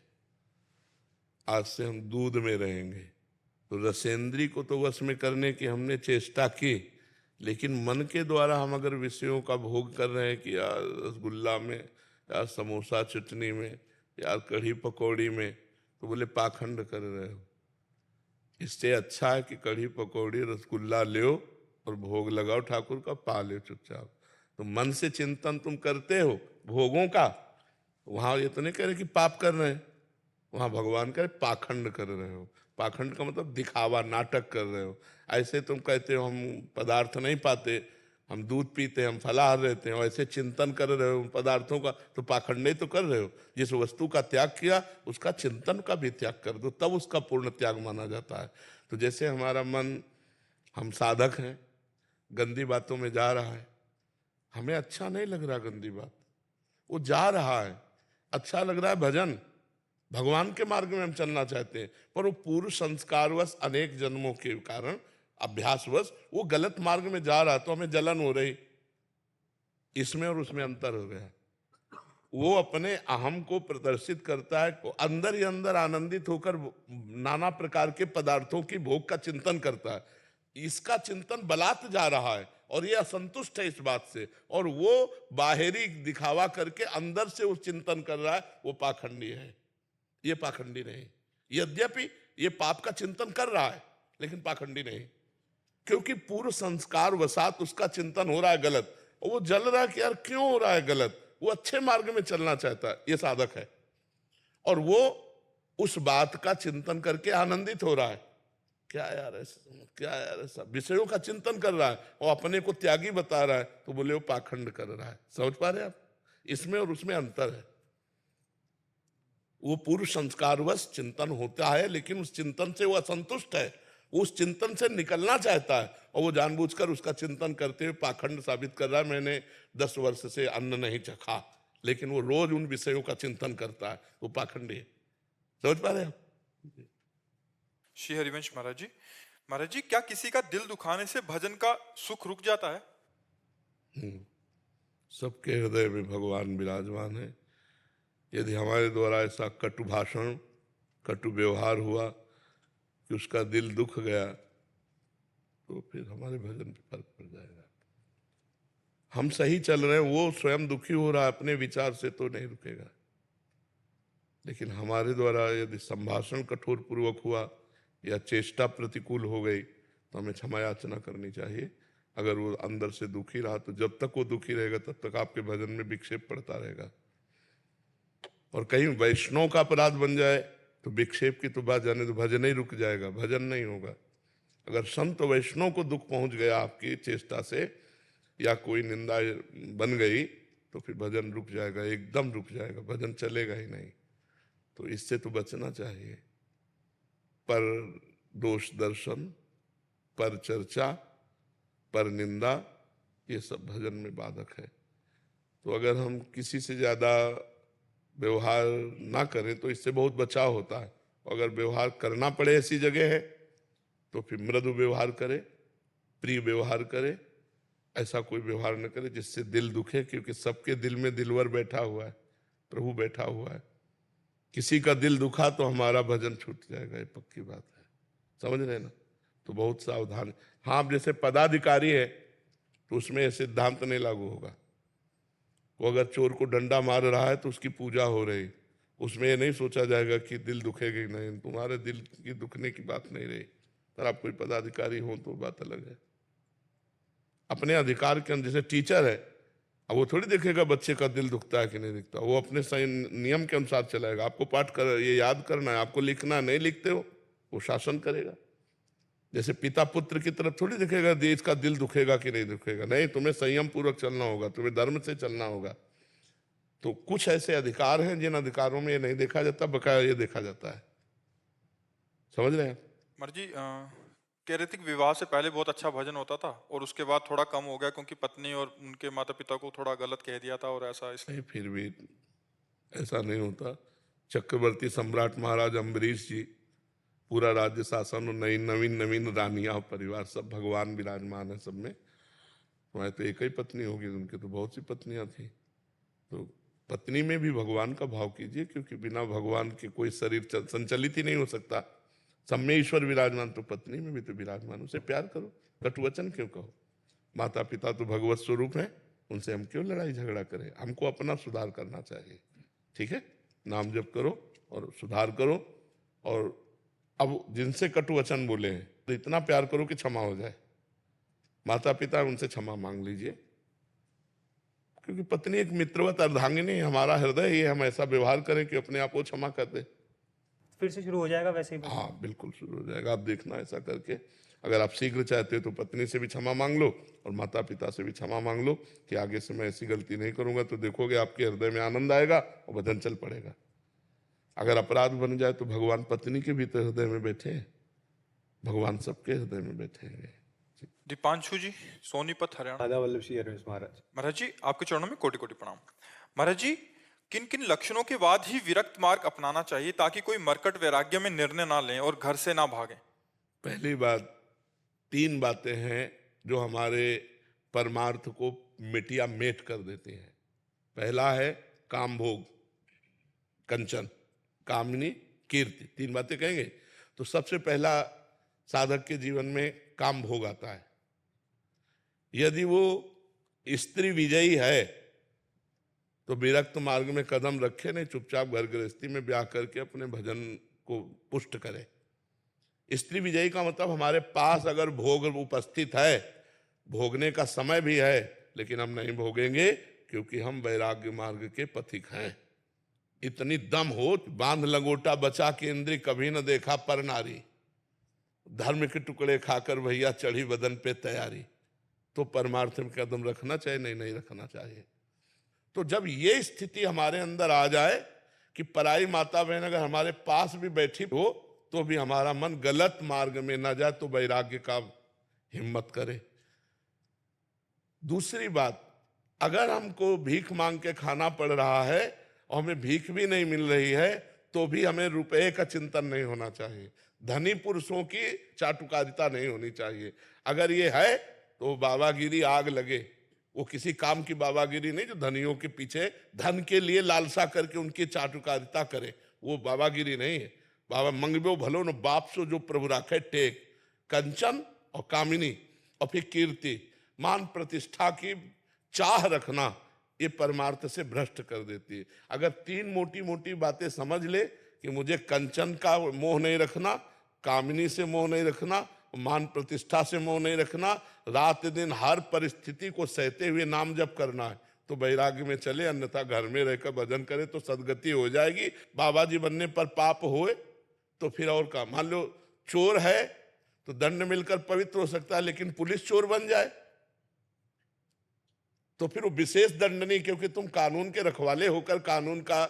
आज से हम दूध में रहेंगे, तो रसेंद्री को तो वश में करने की हमने चेष्टा की, लेकिन मन के द्वारा हम अगर विषयों का भोग कर रहे हैं कि यार रसगुल्ला में, यार समोसा चटनी में, यार कढ़ी पकौड़ी में, तो बोले पाखंड कर रहे हो। इससे अच्छा है कि कढ़ी पकौड़ी रसगुल्ला लो और भोग लगाओ, ठाकुर का पा लो चुपचाप। तो मन से चिंतन तुम करते हो भोगों का, वहां ये तो नहीं कह रहे कि पाप कर रहे हैं, वहां भगवान कह रहे पाखंड कर रहे हो। पाखंड का मतलब दिखावा, नाटक कर रहे हो। ऐसे तुम कहते हो हम पदार्थ नहीं पाते, हम दूध पीते, हम फलाहार रहते हैं, ऐसे चिंतन कर रहे हो पदार्थों का, तो पाखंड ही तो कर रहे हो। जिस वस्तु का त्याग किया उसका चिंतन का भी त्याग कर दो, तब उसका पूर्ण त्याग माना जाता है। तो जैसे हमारा मन, हम साधक हैं, गंदी बातों में जा रहा है, हमें अच्छा नहीं लग रहा गंदी बात, वो जा रहा है, अच्छा लग रहा है भजन, भगवान के मार्ग में हम चलना चाहते हैं, पर वो पूर्व संस्कारवश अनेक जन्मों के कारण अभ्यासवश वो गलत मार्ग में जा रहा है, तो हमें जलन हो रही। इसमें और उसमें अंतर हो गया। वो अपने अहम को प्रदर्शित करता है, अंदर ही अंदर आनंदित होकर नाना प्रकार के पदार्थों की भोग का चिंतन करता है। इसका चिंतन बलात् जा रहा है और ये असंतुष्ट है इस बात से, और वो बाहरी दिखावा करके अंदर से वो चिंतन कर रहा है, वो पाखंडी है। ये पाखंडी नहीं, यद्यपि ये पाप का चिंतन कर रहा है लेकिन पाखंडी नहीं, क्योंकि पूर्व संस्कार वसात उसका चिंतन हो रहा है गलत, और वो जल रहा है कि यार क्यों हो रहा है गलत, वो अच्छे मार्ग में चलना चाहता है, ये साधक है, और वो उस बात का चिंतन करके आनंदित हो रहा है। क्या यार ऐसा विषयों का चिंतन कर रहा है और अपने को त्यागी बता रहा है, तो बोले वो पाखंड कर रहा है। समझ पा रहे आप? इसमें और उसमें अंतर है। वो पूर्व संस्कारवश चिंतन होता है, लेकिन उस चिंतन से वो असंतुष्ट है, उस चिंतन से निकलना चाहता है, और वो जानबूझकर उसका चिंतन करते हुए पाखंड साबित कर रहा है। मैंने 10 वर्ष से अन्न नहीं चखा, लेकिन वो रोज उन विषयों का चिंतन करता है, वो पाखंडी है। समझ पा रहे हैं? श्री हरिवंश महाराज जी। महाराज जी क्या किसी का दिल दुखाने से भजन का सुख रुक जाता है? सबके हृदय में भगवान विराजमान है। यदि हमारे द्वारा ऐसा कटु भाषण, कटु व्यवहार हुआ कि उसका दिल दुख गया, तो फिर हमारे भजन पे फर्क पड़ जाएगा। हम सही चल रहे हैं, वो स्वयं दुखी हो रहा है अपने विचार से, तो नहीं रुकेगा। लेकिन हमारे द्वारा यदि संभाषण कठोर पूर्वक हुआ या चेष्टा प्रतिकूल हो गई, तो हमें क्षमा याचना करनी चाहिए। अगर वो अंदर से दुखी रहा, तो जब तक वो दुखी रहेगा तब तक आपके भजन में विक्षेप पड़ता रहेगा। और कहीं वैष्णव का अपराध बन जाए तो विक्षेप की तो बात जाने दो, भजन ही रुक जाएगा, भजन नहीं होगा। अगर संत वैष्णव को दुख पहुंच गया आपकी चेष्टा से, या कोई निंदा बन गई, तो फिर भजन रुक जाएगा, एकदम रुक जाएगा, भजन चलेगा ही नहीं। तो इससे तो बचना चाहिए। पर दोष दर्शन, पर चर्चा, पर निंदा, ये सब भजन में बाधक है। तो अगर हम किसी से ज्यादा व्यवहार ना करें तो इससे बहुत बचाव होता है। अगर व्यवहार करना पड़े ऐसी जगह है तो फिर मृदु व्यवहार करे, प्रिय व्यवहार करे, ऐसा कोई व्यवहार न करे जिससे दिल दुखे, क्योंकि सबके दिल में दिलवर बैठा हुआ है, प्रभु बैठा हुआ है। किसी का दिल दुखा तो हमारा भजन छूट जाएगा, ये पक्की बात है। समझ रहे ना? तो बहुत सावधान। हाँ, जैसे पदाधिकारी है तो उसमें ये सिद्धांत नहीं लागू होगा। वो अगर चोर को डंडा मार रहा है तो उसकी पूजा हो रही, उसमें ये नहीं सोचा जाएगा कि दिल दुखेगी, नहीं, तुम्हारे दिल की दुखने की बात नहीं रही। पर आप कोई पदाधिकारी हो तो बात अलग है। अपने अधिकार के अंदर, जैसे टीचर है, अब वो थोड़ी देखेगा बच्चे का दिल दुखता है कि नहीं दिखता, वो अपने सही नियम के अनुसार चलाएगा। आपको पाठ कर, ये याद करना है, आपको लिखना, नहीं लिखते हो, वो शासन करेगा। जैसे पिता पुत्र की तरफ थोड़ी दिखेगा, देश का दिल दुखेगा कि नहीं दुखेगा, नहीं, तुम्हें संयम पूर्वक चलना होगा, तुम्हें धर्म से चलना होगा। तो कुछ ऐसे अधिकार हैं जिन अधिकारों में ये नहीं देखा जाता, बकाया ये देखा जाता है। समझ रहे हैं? महाराज जी कह रहे थे कि विवाह से पहले बहुत अच्छा भजन होता था और उसके बाद थोड़ा कम हो गया क्योंकि पत्नी और उनके माता पिता को थोड़ा गलत कह दिया था और ऐसा इसलिए। नहीं, फिर भी ऐसा नहीं होता। चक्रवर्ती सम्राट महाराज अम्बरीश जी, पूरा राज्य शासन और नई नवीन नवीन रानियां और परिवार, सब भगवान विराजमान है सब में। तुम्हारे तो एक ही पत्नी होगी, उनके तो बहुत सी पत्नियां थी। तो पत्नी में भी भगवान का भाव कीजिए, क्योंकि बिना भगवान के कोई शरीर संचलित ही नहीं हो सकता। सब में ईश्वर विराजमान, तो पत्नी में भी तो विराजमान, उसे प्यार करो, कटुवचन क्यों कहो? माता पिता तो भगवत स्वरूप हैं, उनसे हम क्यों लड़ाई झगड़ा करें? हमको अपना सुधार करना चाहिए। ठीक है, नाम जप करो और सुधार करो। और अब जिनसे कटुवचन बोले हैं तो इतना प्यार करो कि क्षमा हो जाए। माता पिता उनसे क्षमा मांग लीजिए, क्योंकि पत्नी एक मित्रवत अर्धांगिनी, हमारा हृदय, ये हम ऐसा व्यवहार करें कि अपने आप को क्षमा कर दे। फिर से शुरू हो जाएगा वैसे ही? हाँ, बिल्कुल शुरू हो जाएगा। आप देखना ऐसा करके, अगर आप शीघ्र चाहते हो तो पत्नी से भी क्षमा मांग लो और माता पिता से भी क्षमा मांग लो कि आगे से मैं ऐसी गलती नहीं करूंगा। तो देखोगे आपके हृदय में आनंद आएगा और भजन चल पड़ेगा। अगर अपराध बन जाए तो भगवान पत्नी के भीतर हृदय में बैठे हैं, भगवान सबके हृदय में बैठे हैं। दीपांशु जी, सोनीपत, हरियाणा। राधा वल्लभ श्री हरिवंश महाराज। महाराज जी आपके चरणों में कोटि कोटि प्रणाम। महाराज जी किन किन लक्षणों के बाद ही विरक्त मार्ग अपनाना चाहिए ताकि कोई मरकट वैराग्य में निर्णय ना लें और घर से ना भागें? पहली बात, 3 बातें हैं जो हमारे परमार्थ को मिटिया मेट कर देती हैं। पहला है काम भोग, कंचन, कामनी, कीर्ति। 3 बातें कहेंगे तो सबसे पहला साधक के जीवन में काम भोग आता है। यदि वो स्त्री विजयी है तो विरक्त मार्ग में कदम रखे नहीं, चुपचाप घर गृहस्थी में ब्याह करके अपने भजन को पुष्ट करे। स्त्री विजयी का मतलब हमारे पास अगर भोग उपस्थित है, भोगने का समय भी है, लेकिन हम नहीं भोगेंगे क्योंकि हम वैराग्य मार्ग के पथिक हैं। इतनी दम हो, बांध लंगोटा बचा के इंद्री कभी न देखा पर नारी, धर्म के टुकड़े खाकर भैया चढ़ी बदन पे तैयारी। तो परमार्थ में कदम रखना चाहिए, नहीं रखना चाहिए। तो जब ये स्थिति हमारे अंदर आ जाए कि पराई माता बहन अगर हमारे पास भी बैठी हो तो भी हमारा मन गलत मार्ग में ना जाए, तो वैराग्य का हिम्मत करे। दूसरी बात, अगर हमको भीख मांग के खाना पड़ रहा है और हमें भीख भी नहीं मिल रही है तो भी हमें रुपए का चिंतन नहीं होना चाहिए, धनी पुरुषों की चाटुकारिता नहीं होनी चाहिए। अगर ये है तो बाबागिरी आग लगे। वो किसी काम की बाबागिरी नहीं जो धनियों के पीछे धन के लिए लालसा करके उनकी चाटुकारिता करे, वो बाबागिरी नहीं है। बाबा मंगबो भलो न बाप सो जो प्रभु राखे टेक, कंचन और कामिनी और फिर कीर्ति, मान प्रतिष्ठा की चाह रखना, ये परमार्थ से भ्रष्ट कर देती है। अगर 3 मोटी मोटी बातें समझ ले कि मुझे कंचन का मोह नहीं रखना, कामिनी से मोह नहीं रखना, मान प्रतिष्ठा से मोह नहीं रखना, रात दिन हर परिस्थिति को सहते हुए नाम जप करना है, तो वैराग्य में चले। अन्यथा घर में रहकर भजन करे तो सदगति हो जाएगी। बाबा जी बनने पर पाप होए तो फिर और का, मान लो चोर है तो दंड मिलकर पवित्र हो सकता है, लेकिन पुलिस चोर बन जाए तो फिर वो विशेष दंड नहीं, क्योंकि तुम कानून के रखवाले होकर कानून का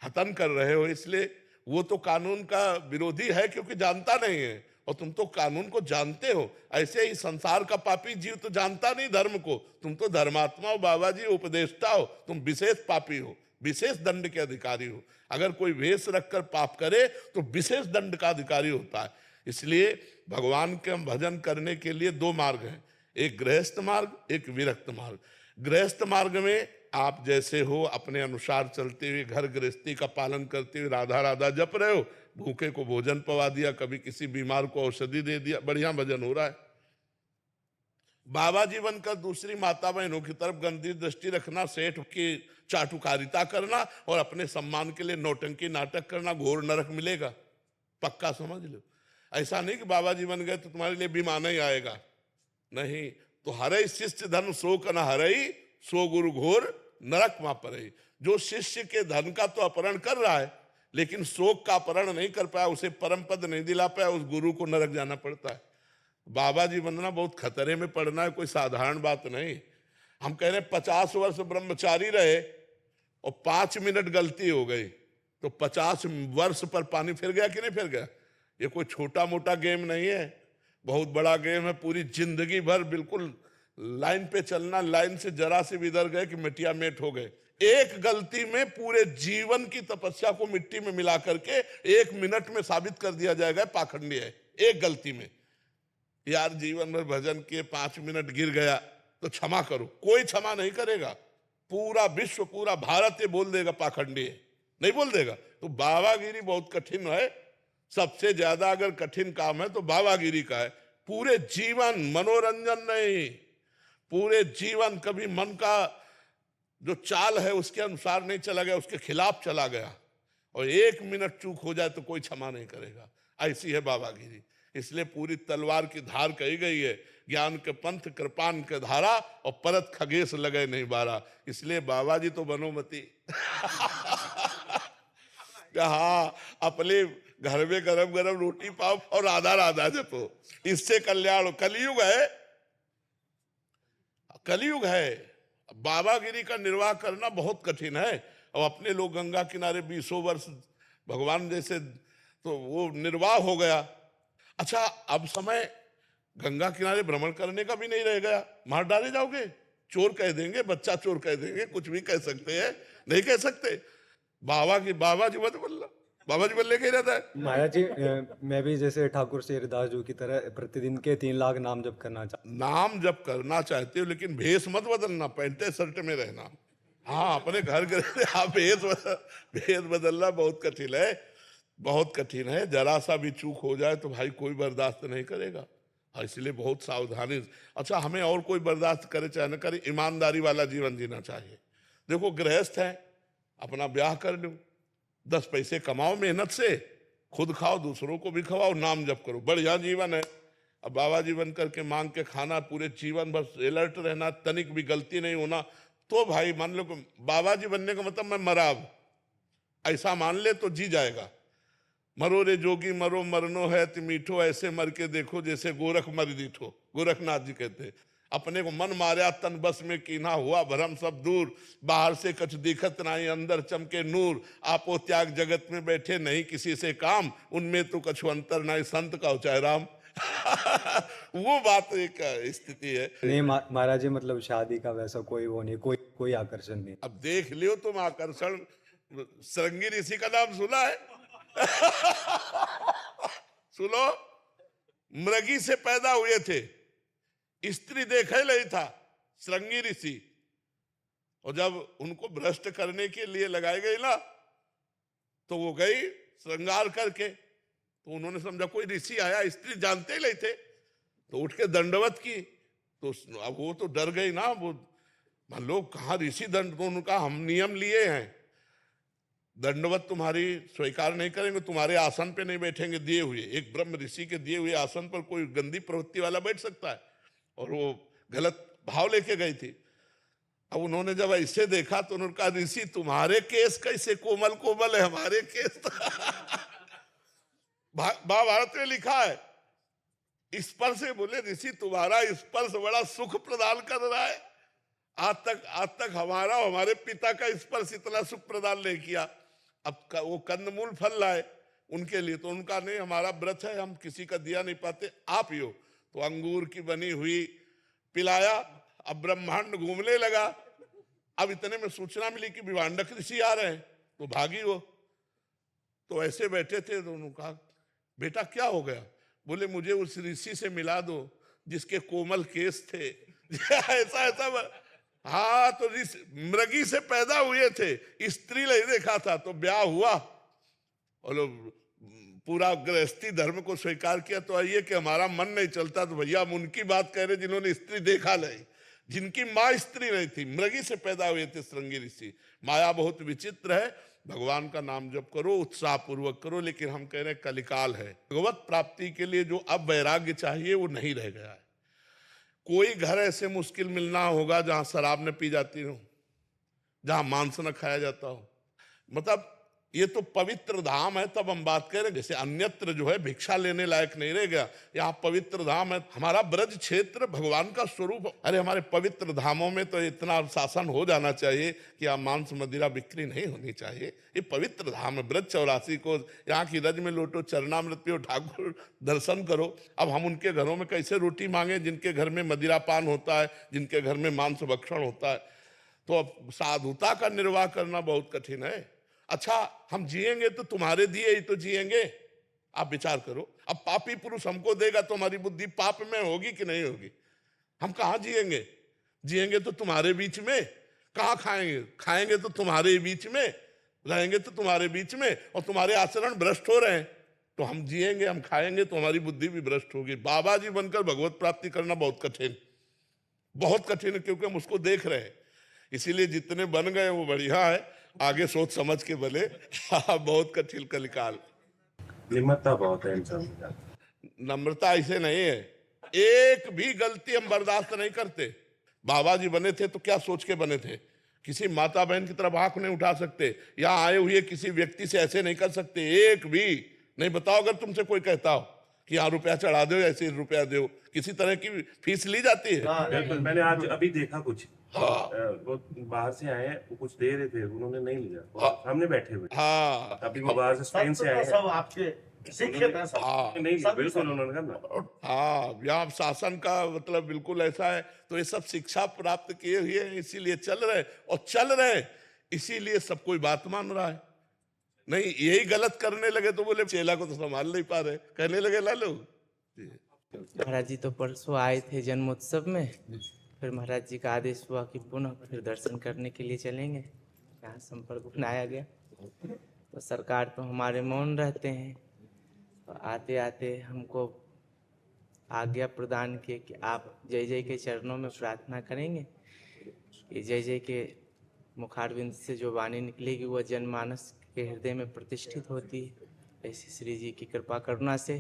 हतन कर रहे हो, इसलिए वो तो कानून का विरोधी है क्योंकि जानता नहीं है, और तुम तो कानून को जानते हो। ऐसे ही संसार का पापी जीव तो जानता नहीं धर्म को, तुम तो धर्मात्मा हो, बाबा जी उपदेष्टा हो, तुम विशेष पापी हो, विशेष दंड के अधिकारी हो। अगर कोई वेश रखकर पाप करे तो विशेष दंड का अधिकारी होता है। इसलिए भगवान के भजन करने के लिए 2 मार्ग हैं, एक गृहस्थ मार्ग, एक विरक्त मार्ग। गृहस्थ मार्ग में आप जैसे हो अपने अनुसार चलते हुए, घर गृहस्थी का पालन करते हुए राधा राधा जप रहे हो, भूखे को भोजन पवा दिया, कभी किसी बीमार को औषधि दे दिया, बढ़िया भजन हो रहा है। बाबा जी बनकर दूसरी माता बहनों की तरफ गंदी दृष्टि रखना, सेठ की चाटुकारिता करना और अपने सम्मान के लिए नौटंकी नाटक करना, घोर नरक मिलेगा, पक्का समझ लो। ऐसा नहीं कि बाबा जी बन गए तो तुम्हारे लिए बीमाना ही आएगा, नहीं। तो हरई शिष्य धन शोक न हरई, सो गुरु घोर नरक मा परई। जो शिष्य के धन का तो अपहरण कर रहा है लेकिन शोक का अपहरण नहीं कर पाया, उसे परम पद नहीं दिला पाया, उस गुरु को नरक जाना पड़ता है। बाबा जी बनना बहुत खतरे में पड़ना है, कोई साधारण बात नहीं। हम कह रहे 50 वर्ष ब्रह्मचारी रहे और 5 मिनट गलती हो गई तो 50 वर्ष पर पानी फिर गया कि नहीं फिर गया? ये कोई छोटा मोटा गेम नहीं है, बहुत बड़ा गेम है। पूरी जिंदगी भर बिल्कुल लाइन पे चलना, लाइन से जरा से भी इधर गए कि मिट्टिया मेट हो गए। एक गलती में पूरे जीवन की तपस्या को मिट्टी में मिला करके 1 मिनट में साबित कर दिया जाएगा पाखंडी है। एक गलती में यार जीवन भर भजन किए, 5 मिनट गिर गया तो क्षमा करो, कोई क्षमा नहीं करेगा। पूरा विश्व, पूरा भारत ये बोल देगा पाखंडी है, नहीं बोल देगा। तो बाबागिरी बहुत कठिन है। सबसे ज्यादा अगर कठिन काम है तो बाबागिरी का है। पूरे जीवन मनोरंजन नहीं, पूरे जीवन कभी मन का जो चाल है उसके अनुसार नहीं चला गया, उसके खिलाफ चला गया, और 1 मिनट चूक हो जाए तो कोई क्षमा नहीं करेगा। ऐसी है बाबागिरी। इसलिए पूरी तलवार की धार कही गई है, ज्ञान के पंथ कृपान के धारा, और परत खगेश लगे नहीं बारा। इसलिए बाबा जी तो बनोमती हाँ, अपने घर में गरम गरम रोटी पाओ और राधा राधा जपो, इससे कल्याण। कलयुग है, कलयुग है। बाबागिरी का निर्वाह करना बहुत कठिन है। और अपने लोग गंगा किनारे 20 वर्ष भगवान जैसे, तो वो निर्वाह हो गया। अच्छा, अब समय गंगा किनारे भ्रमण करने का भी नहीं रह गया। मार डाले जाओगे, चोर कह देंगे, बच्चा चोर कह देंगे, कुछ भी कह सकते हैं, नहीं कह सकते। बाबा जी मत बोलना, बाबा जी बोलने के रहता है। महाराज जी, मैं भी जैसे ठाकुर शेरदास जी की तरह प्रतिदिन के 3 लाख नाम जप करना चाहता नाम जब करना चाहते हो, लेकिन भेष मत बदलना, पैंटे शर्ट में रहना। हाँ, अपने घर के हाँ, भेष बदलना बहुत कठिन है, बहुत कठिन है। जरा सा भी चूक हो जाए तो भाई कोई बर्दाश्त नहीं करेगा। हाँ, इसलिए बहुत सावधानी। अच्छा, हमें और कोई बर्दाश्त करे चाहे न करे, ईमानदारी वाला जीवन जीना चाहिए। देखो, गृहस्थ है, अपना ब्याह कर लो, 10 पैसे कमाओ मेहनत से, खुद खाओ, दूसरों को भी खवाओ, नाम जप करो, बढ़िया जीवन है। अब बाबा जी बन करके मांग के खाना, पूरे जीवन बस अलर्ट रहना, तनिक भी गलती नहीं होना, तो भाई मान लो बाबा जी बनने का मतलब मैं मरा अब, ऐसा मान ले तो जी जाएगा। मरो रे जोगी मरो मरनो है ति मीठो, ऐसे मर के देखो जैसे गोरख मर दीठो, गोरखनाथ जी कहते। अपने को मन मार्या तन बस में कीना, हुआ भरम सब दूर, बाहर से कछ दिखत नहीं अंदर चमके नूर, आपो त्याग जगत में बैठे नहीं किसी से काम, उनमें तो कछु अंतर नहीं संत का उचाय राम वो बात एक स्थिति है। नहीं महाराज जी, मतलब शादी का वैसा कोई वो नहीं, कोई आकर्षण नहीं। अब देख लियो तुम आकर्षण, श्रृंगी ऋषि का नाम सुना है सुनो, मृगी से पैदा हुए थे, स्त्री देखा नहीं था, श्रृंगी ऋषि। और जब उनको भ्रष्ट करने के लिए लगाई गई ना, तो वो गई श्रृंगार करके, तो उन्होंने समझा कोई ऋषि आया, स्त्री जानते ही नहीं थे, तो उठ के दंडवत की। तो अब वो तो डर गई ना, वो मान लो कहाँ ऋषि दंड, तो उनका हम नियम लिए हैं, दंडवत तुम्हारी स्वीकार नहीं करेंगे, तुम्हारे आसन पे नहीं बैठेंगे दिए हुए। एक ब्रह्म ऋषि के दिए हुए आसन पर कोई गंदी प्रवृत्ति वाला बैठ सकता है? और वो गलत भाव लेके गई थी। अब उन्होंने जब ऐसे देखा तो उन्होंने कहा, ऋषि तुम्हारे केस कैसे कोमल कोमल है, हमारे केस महाभारत में लिखा है, स्पर्श से बोले ऋषि तुम्हारा स्पर्श बड़ा सुख प्रदान कर रहा है, आज तक हमारा हमारे पिता का स्पर्श इतना सुख प्रदान नहीं किया। अब वो कंदमूल फल लाए उनके लिए, तो उनका नहीं, हमारा व्रत है, हम किसी का दिया नहीं पाते, आप ही हो। तो अंगूर की बनी हुई पिलाया, अब ब्रह्मांड घूमने लगा। अब इतने में सूचना मिली कि विवांडक ऋषि आ रहे हैं, तो भागी हो। तो ऐसे बैठे थे, तो उन्होंने कहा बेटा क्या हो गया? बोले मुझे उस ऋषि से मिला दो जिसके कोमल केस थे ऐसा हाँ, तो मृगी से पैदा हुए थे, स्त्री नहीं देखा था, तो ब्याह हुआ और पूरा गृहस्थी धर्म को स्वीकार किया। तो आइए कि हमारा मन नहीं चलता, तो भैया हम उनकी बात कह रहे जिन्होंने स्त्री देखा नहीं, जिनकी माँ स्त्री नहीं थी, मृगी से पैदा हुए थे श्रृंगी ऋषि। माया बहुत विचित्र है। भगवान का नाम जप करो, उत्साह पूर्वक करो, लेकिन हम कह रहे हैं कलिकाल है। भगवत प्राप्ति के लिए जो अब वैराग्य चाहिए वो नहीं रह गया है। कोई घर ऐसे मुश्किल मिलना होगा जहां शराब न पी जाती हो, जहां मांस न खाया जाता हो। मतलब ये तो पवित्र धाम है, तब हम बात करें। जैसे अन्यत्र जो है भिक्षा लेने लायक नहीं रह गया, यहाँ पवित्र धाम है। हमारा ब्रज क्षेत्र भगवान का स्वरूप। अरे हमारे पवित्र धामों में तो इतना शासन हो जाना चाहिए कि यहाँ मांस मदिरा बिक्री नहीं होनी चाहिए। ये पवित्र धाम है। ब्रज 84 को यहाँ की रज में लोटो, चरणामृत पियो, ठाकुर दर्शन करो। अब हम उनके घरों में कैसे रोटी मांगे जिनके घर में मदिरा पान होता है, जिनके घर में मांस भक्षण होता है। तो अब साधुता का निर्वाह करना बहुत कठिन है। अच्छा, हम जिएंगे तो तुम्हारे दिए ही तो जिएंगे। आप विचार करो, अब पापी पुरुष हमको देगा तो हमारी बुद्धि पाप में होगी कि नहीं होगी? हम कहाँ जिएंगे? जिएंगे तो तुम्हारे बीच में। कहाँ खाएंगे? खाएंगे तो तुम्हारे बीच में, रहेंगे तो तुम्हारे बीच में, और तुम्हारे आचरण भ्रष्ट हो रहे हैं। तो हम जिएंगे, हम खाएंगे तो हमारी बुद्धि भी भ्रष्ट होगी। बाबा जी बनकर भगवत प्राप्ति करना बहुत कठिन, बहुत कठिन है, क्योंकि हम उसको देख रहे हैं। इसीलिए जितने बन गए वो बढ़िया है, आगे सोच समझ के बने। बहुत कठिन कलिकाल। निम्रता बहुत है इंसान में। नम्रता ऐसे नहीं है, एक भी गलती हम बर्दाश्त नहीं करते। बाबा जी बने थे तो क्या सोच के बने थे? किसी माता बहन की तरफ आंख नहीं उठा सकते, यहाँ आए हुए किसी व्यक्ति से ऐसे नहीं कर सकते, एक भी नहीं। बताओ अगर तुमसे कोई कहता हो कि यहाँ रुपया चढ़ा दो, ऐसे रुपया दो, किसी तरह की फीस ली जाती है? बिल्कुल, मैंने आज अभी देखा कुछ। हाँ। वो बाहर से आए हैं, वो कुछ दे रहे थे, उन्होंने नहीं लिया, वो सामने बैठे हुए। हाँ, अभी वो बाहर से स्पेन से आए हैं, सब आपके शिक्षित हैं सब। हाँ, नहीं लिया, बिल्कुल उन्होंने कहा ना। हाँ, यहाँ शासन का मतलब बिल्कुल ऐसा है। तो ये सब शिक्षा प्राप्त किए हुए हैं, इसीलिए चल रहे, और चल रहे इसीलिए सब कोई बात मान रहा है। नहीं, यही गलत करने लगे तो बोले चेला को तो संभाल नहीं पा रहे, कहने लगे लालू। महाराज जी तो परसों आए थे जन्मोत्सव में, फिर महाराज जी का आदेश हुआ कि पुनः फिर दर्शन करने के लिए चलेंगे। यहाँ संपर्क बनाया गया तो सरकार तो हमारे मौन रहते हैं। तो आते आते हमको आज्ञा प्रदान किए कि आप जय जय के चरणों में प्रार्थना करेंगे कि जय जय के मुखारविंद से जो वाणी निकलेगी वह जनमानस के हृदय में प्रतिष्ठित होती है। ऐसी श्री जी की कृपा करुणा से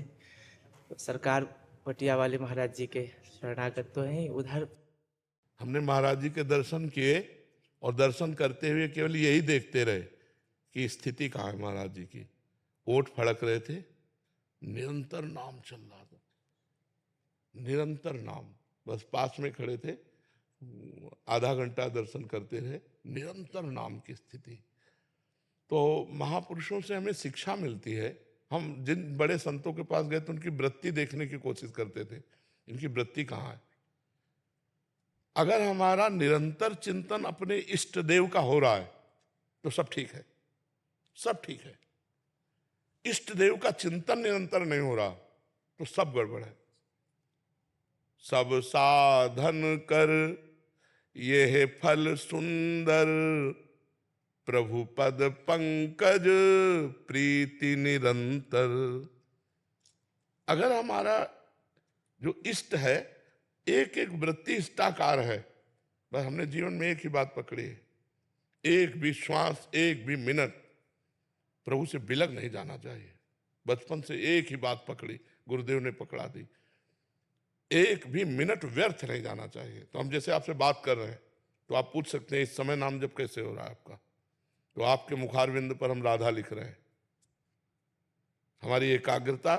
तो सरकार पटिया वाले महाराज जी के शरणागत तो हैं। उधर हमने महाराज जी के दर्शन किए, और दर्शन करते हुए केवल यही देखते रहे कि स्थिति कहाँ है महाराज जी की। ओठ फड़क रहे थे, निरंतर नाम चल रहा था, निरंतर नाम। बस पास में खड़े थे, आधा घंटा दर्शन करते रहे, निरंतर नाम की स्थिति। तो महापुरुषों से हमें शिक्षा मिलती है। हम जिन बड़े संतों के पास गए तो उनकी वृत्ति देखने की कोशिश करते थे, इनकी वृत्ति कहाँ है। अगर हमारा निरंतर चिंतन अपने इष्ट देव का हो रहा है तो सब ठीक है, सब ठीक है। इष्ट देव का चिंतन निरंतर नहीं हो रहा तो सब गड़बड़ है। सब साधन कर ये है फल सुंदर, प्रभु पद पंकज प्रीति निरंतर। अगर हमारा जो इष्ट है, एक एक वृत्ति इष्टाकार है, बस हमने जीवन में एक ही बात पकड़ी है, एक भी श्वास, एक भी मिनट प्रभु से बिलग नहीं जाना चाहिए। बचपन से एक ही बात पकड़ी, गुरुदेव ने पकड़ा दी, एक भी मिनट व्यर्थ नहीं जाना चाहिए। तो हम जैसे आपसे बात कर रहे हैं तो आप पूछ सकते हैं इस समय नाम जप कैसे हो रहा है आपका? तो आपके मुखारविंद पर हम राधा लिख रहे हैं, हमारी एकाग्रता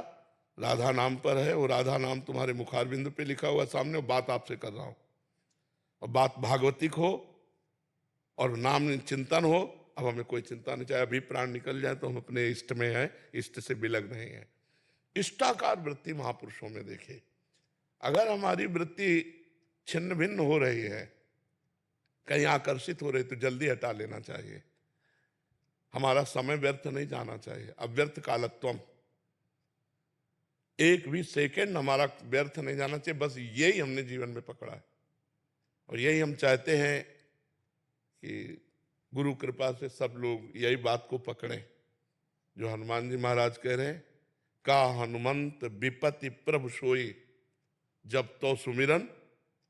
राधा नाम पर है, और राधा नाम तुम्हारे मुखारविंद पे लिखा हुआ सामने, और बात आपसे कर रहा हूं। और बात भागवतिक हो और नाम चिंतन हो। अब हमें कोई चिंता नहीं, चाहे अभी प्राण निकल जाए तो हम अपने इष्ट में हैं, इष्ट से बिलग नहीं है। इष्टाकार वृत्ति महापुरुषों में देखे। अगर हमारी वृत्ति छिन्न भिन्न हो रही है, कहीं आकर्षित हो रही, तो जल्दी हटा लेना चाहिए। हमारा समय व्यर्थ नहीं जाना चाहिए। अव्यर्थ कालत्वम, एक भी सेकंड हमारा व्यर्थ नहीं जाना चाहिए। बस यही हमने जीवन में पकड़ा है, और यही हम चाहते हैं कि गुरु कृपा से सब लोग यही बात को पकड़ें जो हनुमान जी महाराज कह रहे हैं, का हनुमंत विपत्ति प्रभु सोई, जब तो सुमिरन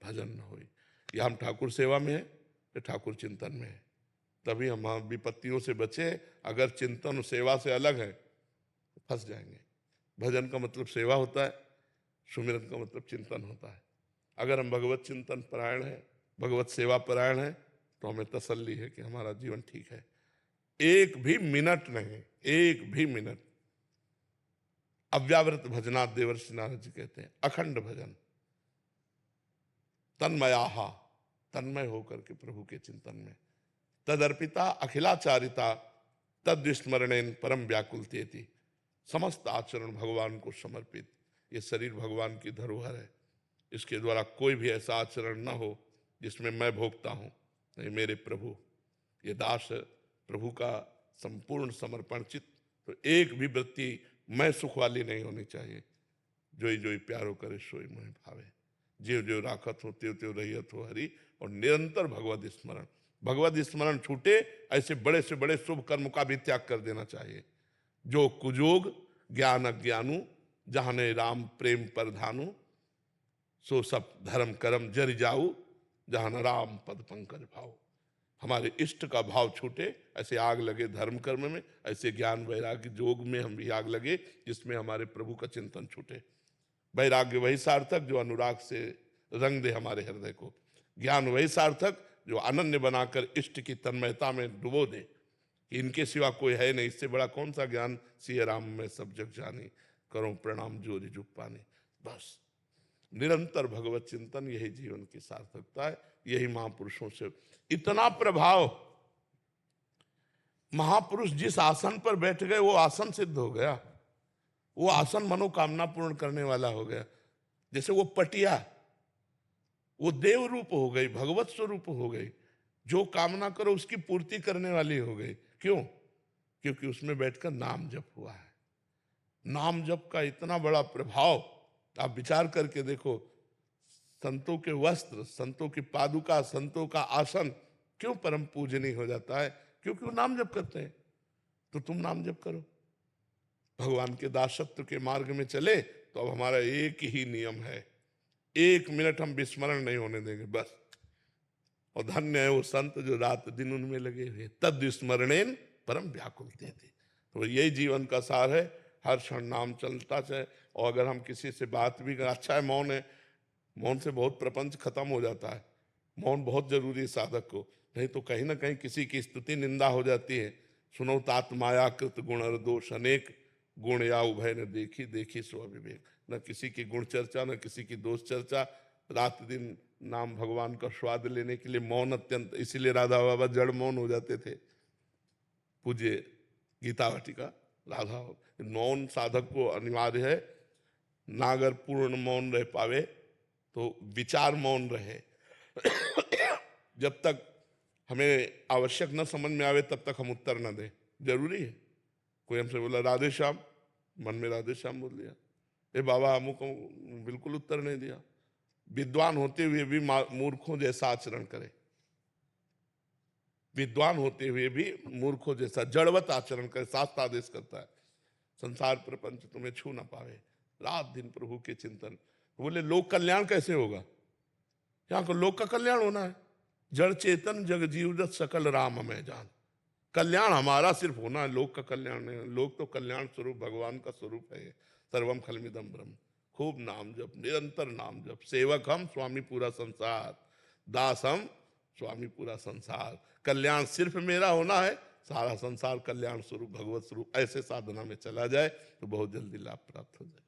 भजन न होई। या हम ठाकुर सेवा में है या ठाकुर चिंतन में है, तभी हम विपत्तियों से बचे। अगर चिंतन और सेवा से अलग है तो फंस जाएंगे। भजन का मतलब सेवा होता है, सुमिरन का मतलब चिंतन होता है। अगर हम भगवत चिंतन परायण है, भगवत सेवा परायण है, तो हमें तसल्ली है कि हमारा जीवन ठीक है। एक भी मिनट नहीं, एक भी मिनट। अव्यावृत भजनात् देवर्षि नारद जी कहते हैं, अखंड भजन, तन्मयाहा, तन्मय होकर के प्रभु के चिंतन में, तदर्पिता अखिलाचारिता तद्विस्मरणेन परम व्याकुलतेति, समस्त आचरण भगवान को समर्पित। ये शरीर भगवान की धरोहर है, इसके द्वारा कोई भी ऐसा आचरण न हो जिसमें मैं भोगता हूं। नहीं, मेरे प्रभु, ये दास प्रभु का संपूर्ण समर्पण चित्त, तो एक भी वृत्ति मैं सुख वाली नहीं होनी चाहिए। जोई जोई प्यारो करे सोई मोहि भावे, ज्यों ज्यों राखत हो त्यों त्यों रहियत हो हरि। और निरंतर भगवत स्मरण, भगवत स्मरण छूटे ऐसे बड़े से बड़े शुभ कर्म का भी त्याग कर देना चाहिए। जो कुजोग ज्ञान अज्ञानु, जहाने राम प्रेम परधानु, सो सब धर्म कर्म जरि जाऊ, जहान राम पद पंकज भाव। हमारे इष्ट का भाव छूटे, ऐसे आग लगे धर्म कर्म में, ऐसे ज्ञान वैराग्य जोग में हम भी आग लगे, जिसमें हमारे प्रभु का चिंतन छूटे। वैराग्य वही सार्थक जो अनुराग से रंग दे हमारे हृदय को, ज्ञान वही सार्थक जो अनन्य बनाकर इष्ट की तन्मयता में डुबो दे कि इनके सिवा कोई है नहीं, इससे बड़ा कौन सा ज्ञान, सिय राम में सब जग जानी, करो प्रणाम जोरी जुग पानी। बस निरंतर भगवत चिंतन, यही जीवन की सार्थकता है, यही महापुरुषों से इतना प्रभाव। महापुरुष जिस आसन पर बैठ गए वो आसन सिद्ध हो गया, वो आसन मनोकामना पूर्ण करने वाला हो गया। जैसे वो पटिया, वो देव रूप हो गई, भगवत स्वरूप हो गई, जो कामना करो उसकी पूर्ति करने वाली हो गई। क्यों? क्योंकि उसमें बैठकर नाम जप हुआ है। नाम जप का इतना बड़ा प्रभाव आप विचार करके देखो। संतों के वस्त्र, संतों की पादुका, संतों का आसन क्यों परम पूजनीय हो जाता है? क्योंकि वो नाम जप करते हैं। तो तुम नाम जप करो, भगवान के दासत्व के मार्ग में चले तो अब हमारा एक ही नियम है, एक मिनट हम विस्मरण नहीं होने देंगे बस। और धन्य है वो संत जो रात दिन उनमें लगे हुए, तद विस्मरणेन परम व्याकुलते थे। तो यही जीवन का सार है, हर क्षण नाम चलता चाहे। और अगर हम किसी से बात भी करें, अच्छा है मौन है, मौन से बहुत प्रपंच खत्म हो जाता है। मौन बहुत जरूरी है साधक को, नहीं तो कहीं ना कहीं किसी की स्तुति निंदा हो जाती है। सुनो तात माया कृत गुण और दोष अनेक, गुण या उभय न देखी, देखी सो अविवेक। न किसी की गुण चर्चा, न किसी की दोष चर्चा। रात दिन नाम भगवान का स्वाद लेने के लिए मौन अत्यंत, इसीलिए राधा बाबा जड़ मौन हो जाते थे। पूज्य गीता वाटिका राधा, मौन साधक को अनिवार्य है। ना अगर पूर्ण मौन रह पावे तो विचार मौन रहे। जब तक हमें आवश्यक न समझ में आवे तब तक हम उत्तर न दें, जरूरी है। कोई हमसे बोला राधे श्याम, मन में राधे श्याम बोल दिया, ए बाबा हमको बिल्कुल उत्तर नहीं दिया। विद्वान होते हुए भी मूर्खों जैसा आचरण करे, विद्वान होते हुए भी मूर्खों जैसा जड़वत आचरण करे, शास्त्र आदेश करता है संसार प्रपंच तुम्हें छू ना पावे, रात दिन प्रभु के चिंतन। बोले लोक कल्याण कैसे होगा? यहाँ को लोक का कल्याण होना है। जड़ चेतन जग जीवजत सकल राम में जान, कल्याण हमारा सिर्फ होना है, लोक का कल्याण नहीं। लोक तो कल्याण स्वरूप भगवान का स्वरूप है। सर्वम खलमिदम ब्रह्म। खूब नाम जप, निरंतर नाम जप। सेवक हम, स्वामी पूरा संसार, दास हम, स्वामी पूरा संसार। कल्याण सिर्फ मेरा होना है, सारा संसार कल्याण स्वरूप भगवत स्वरूप। ऐसे साधना में चला जाए तो बहुत जल्दी लाभ प्राप्त हो जाए।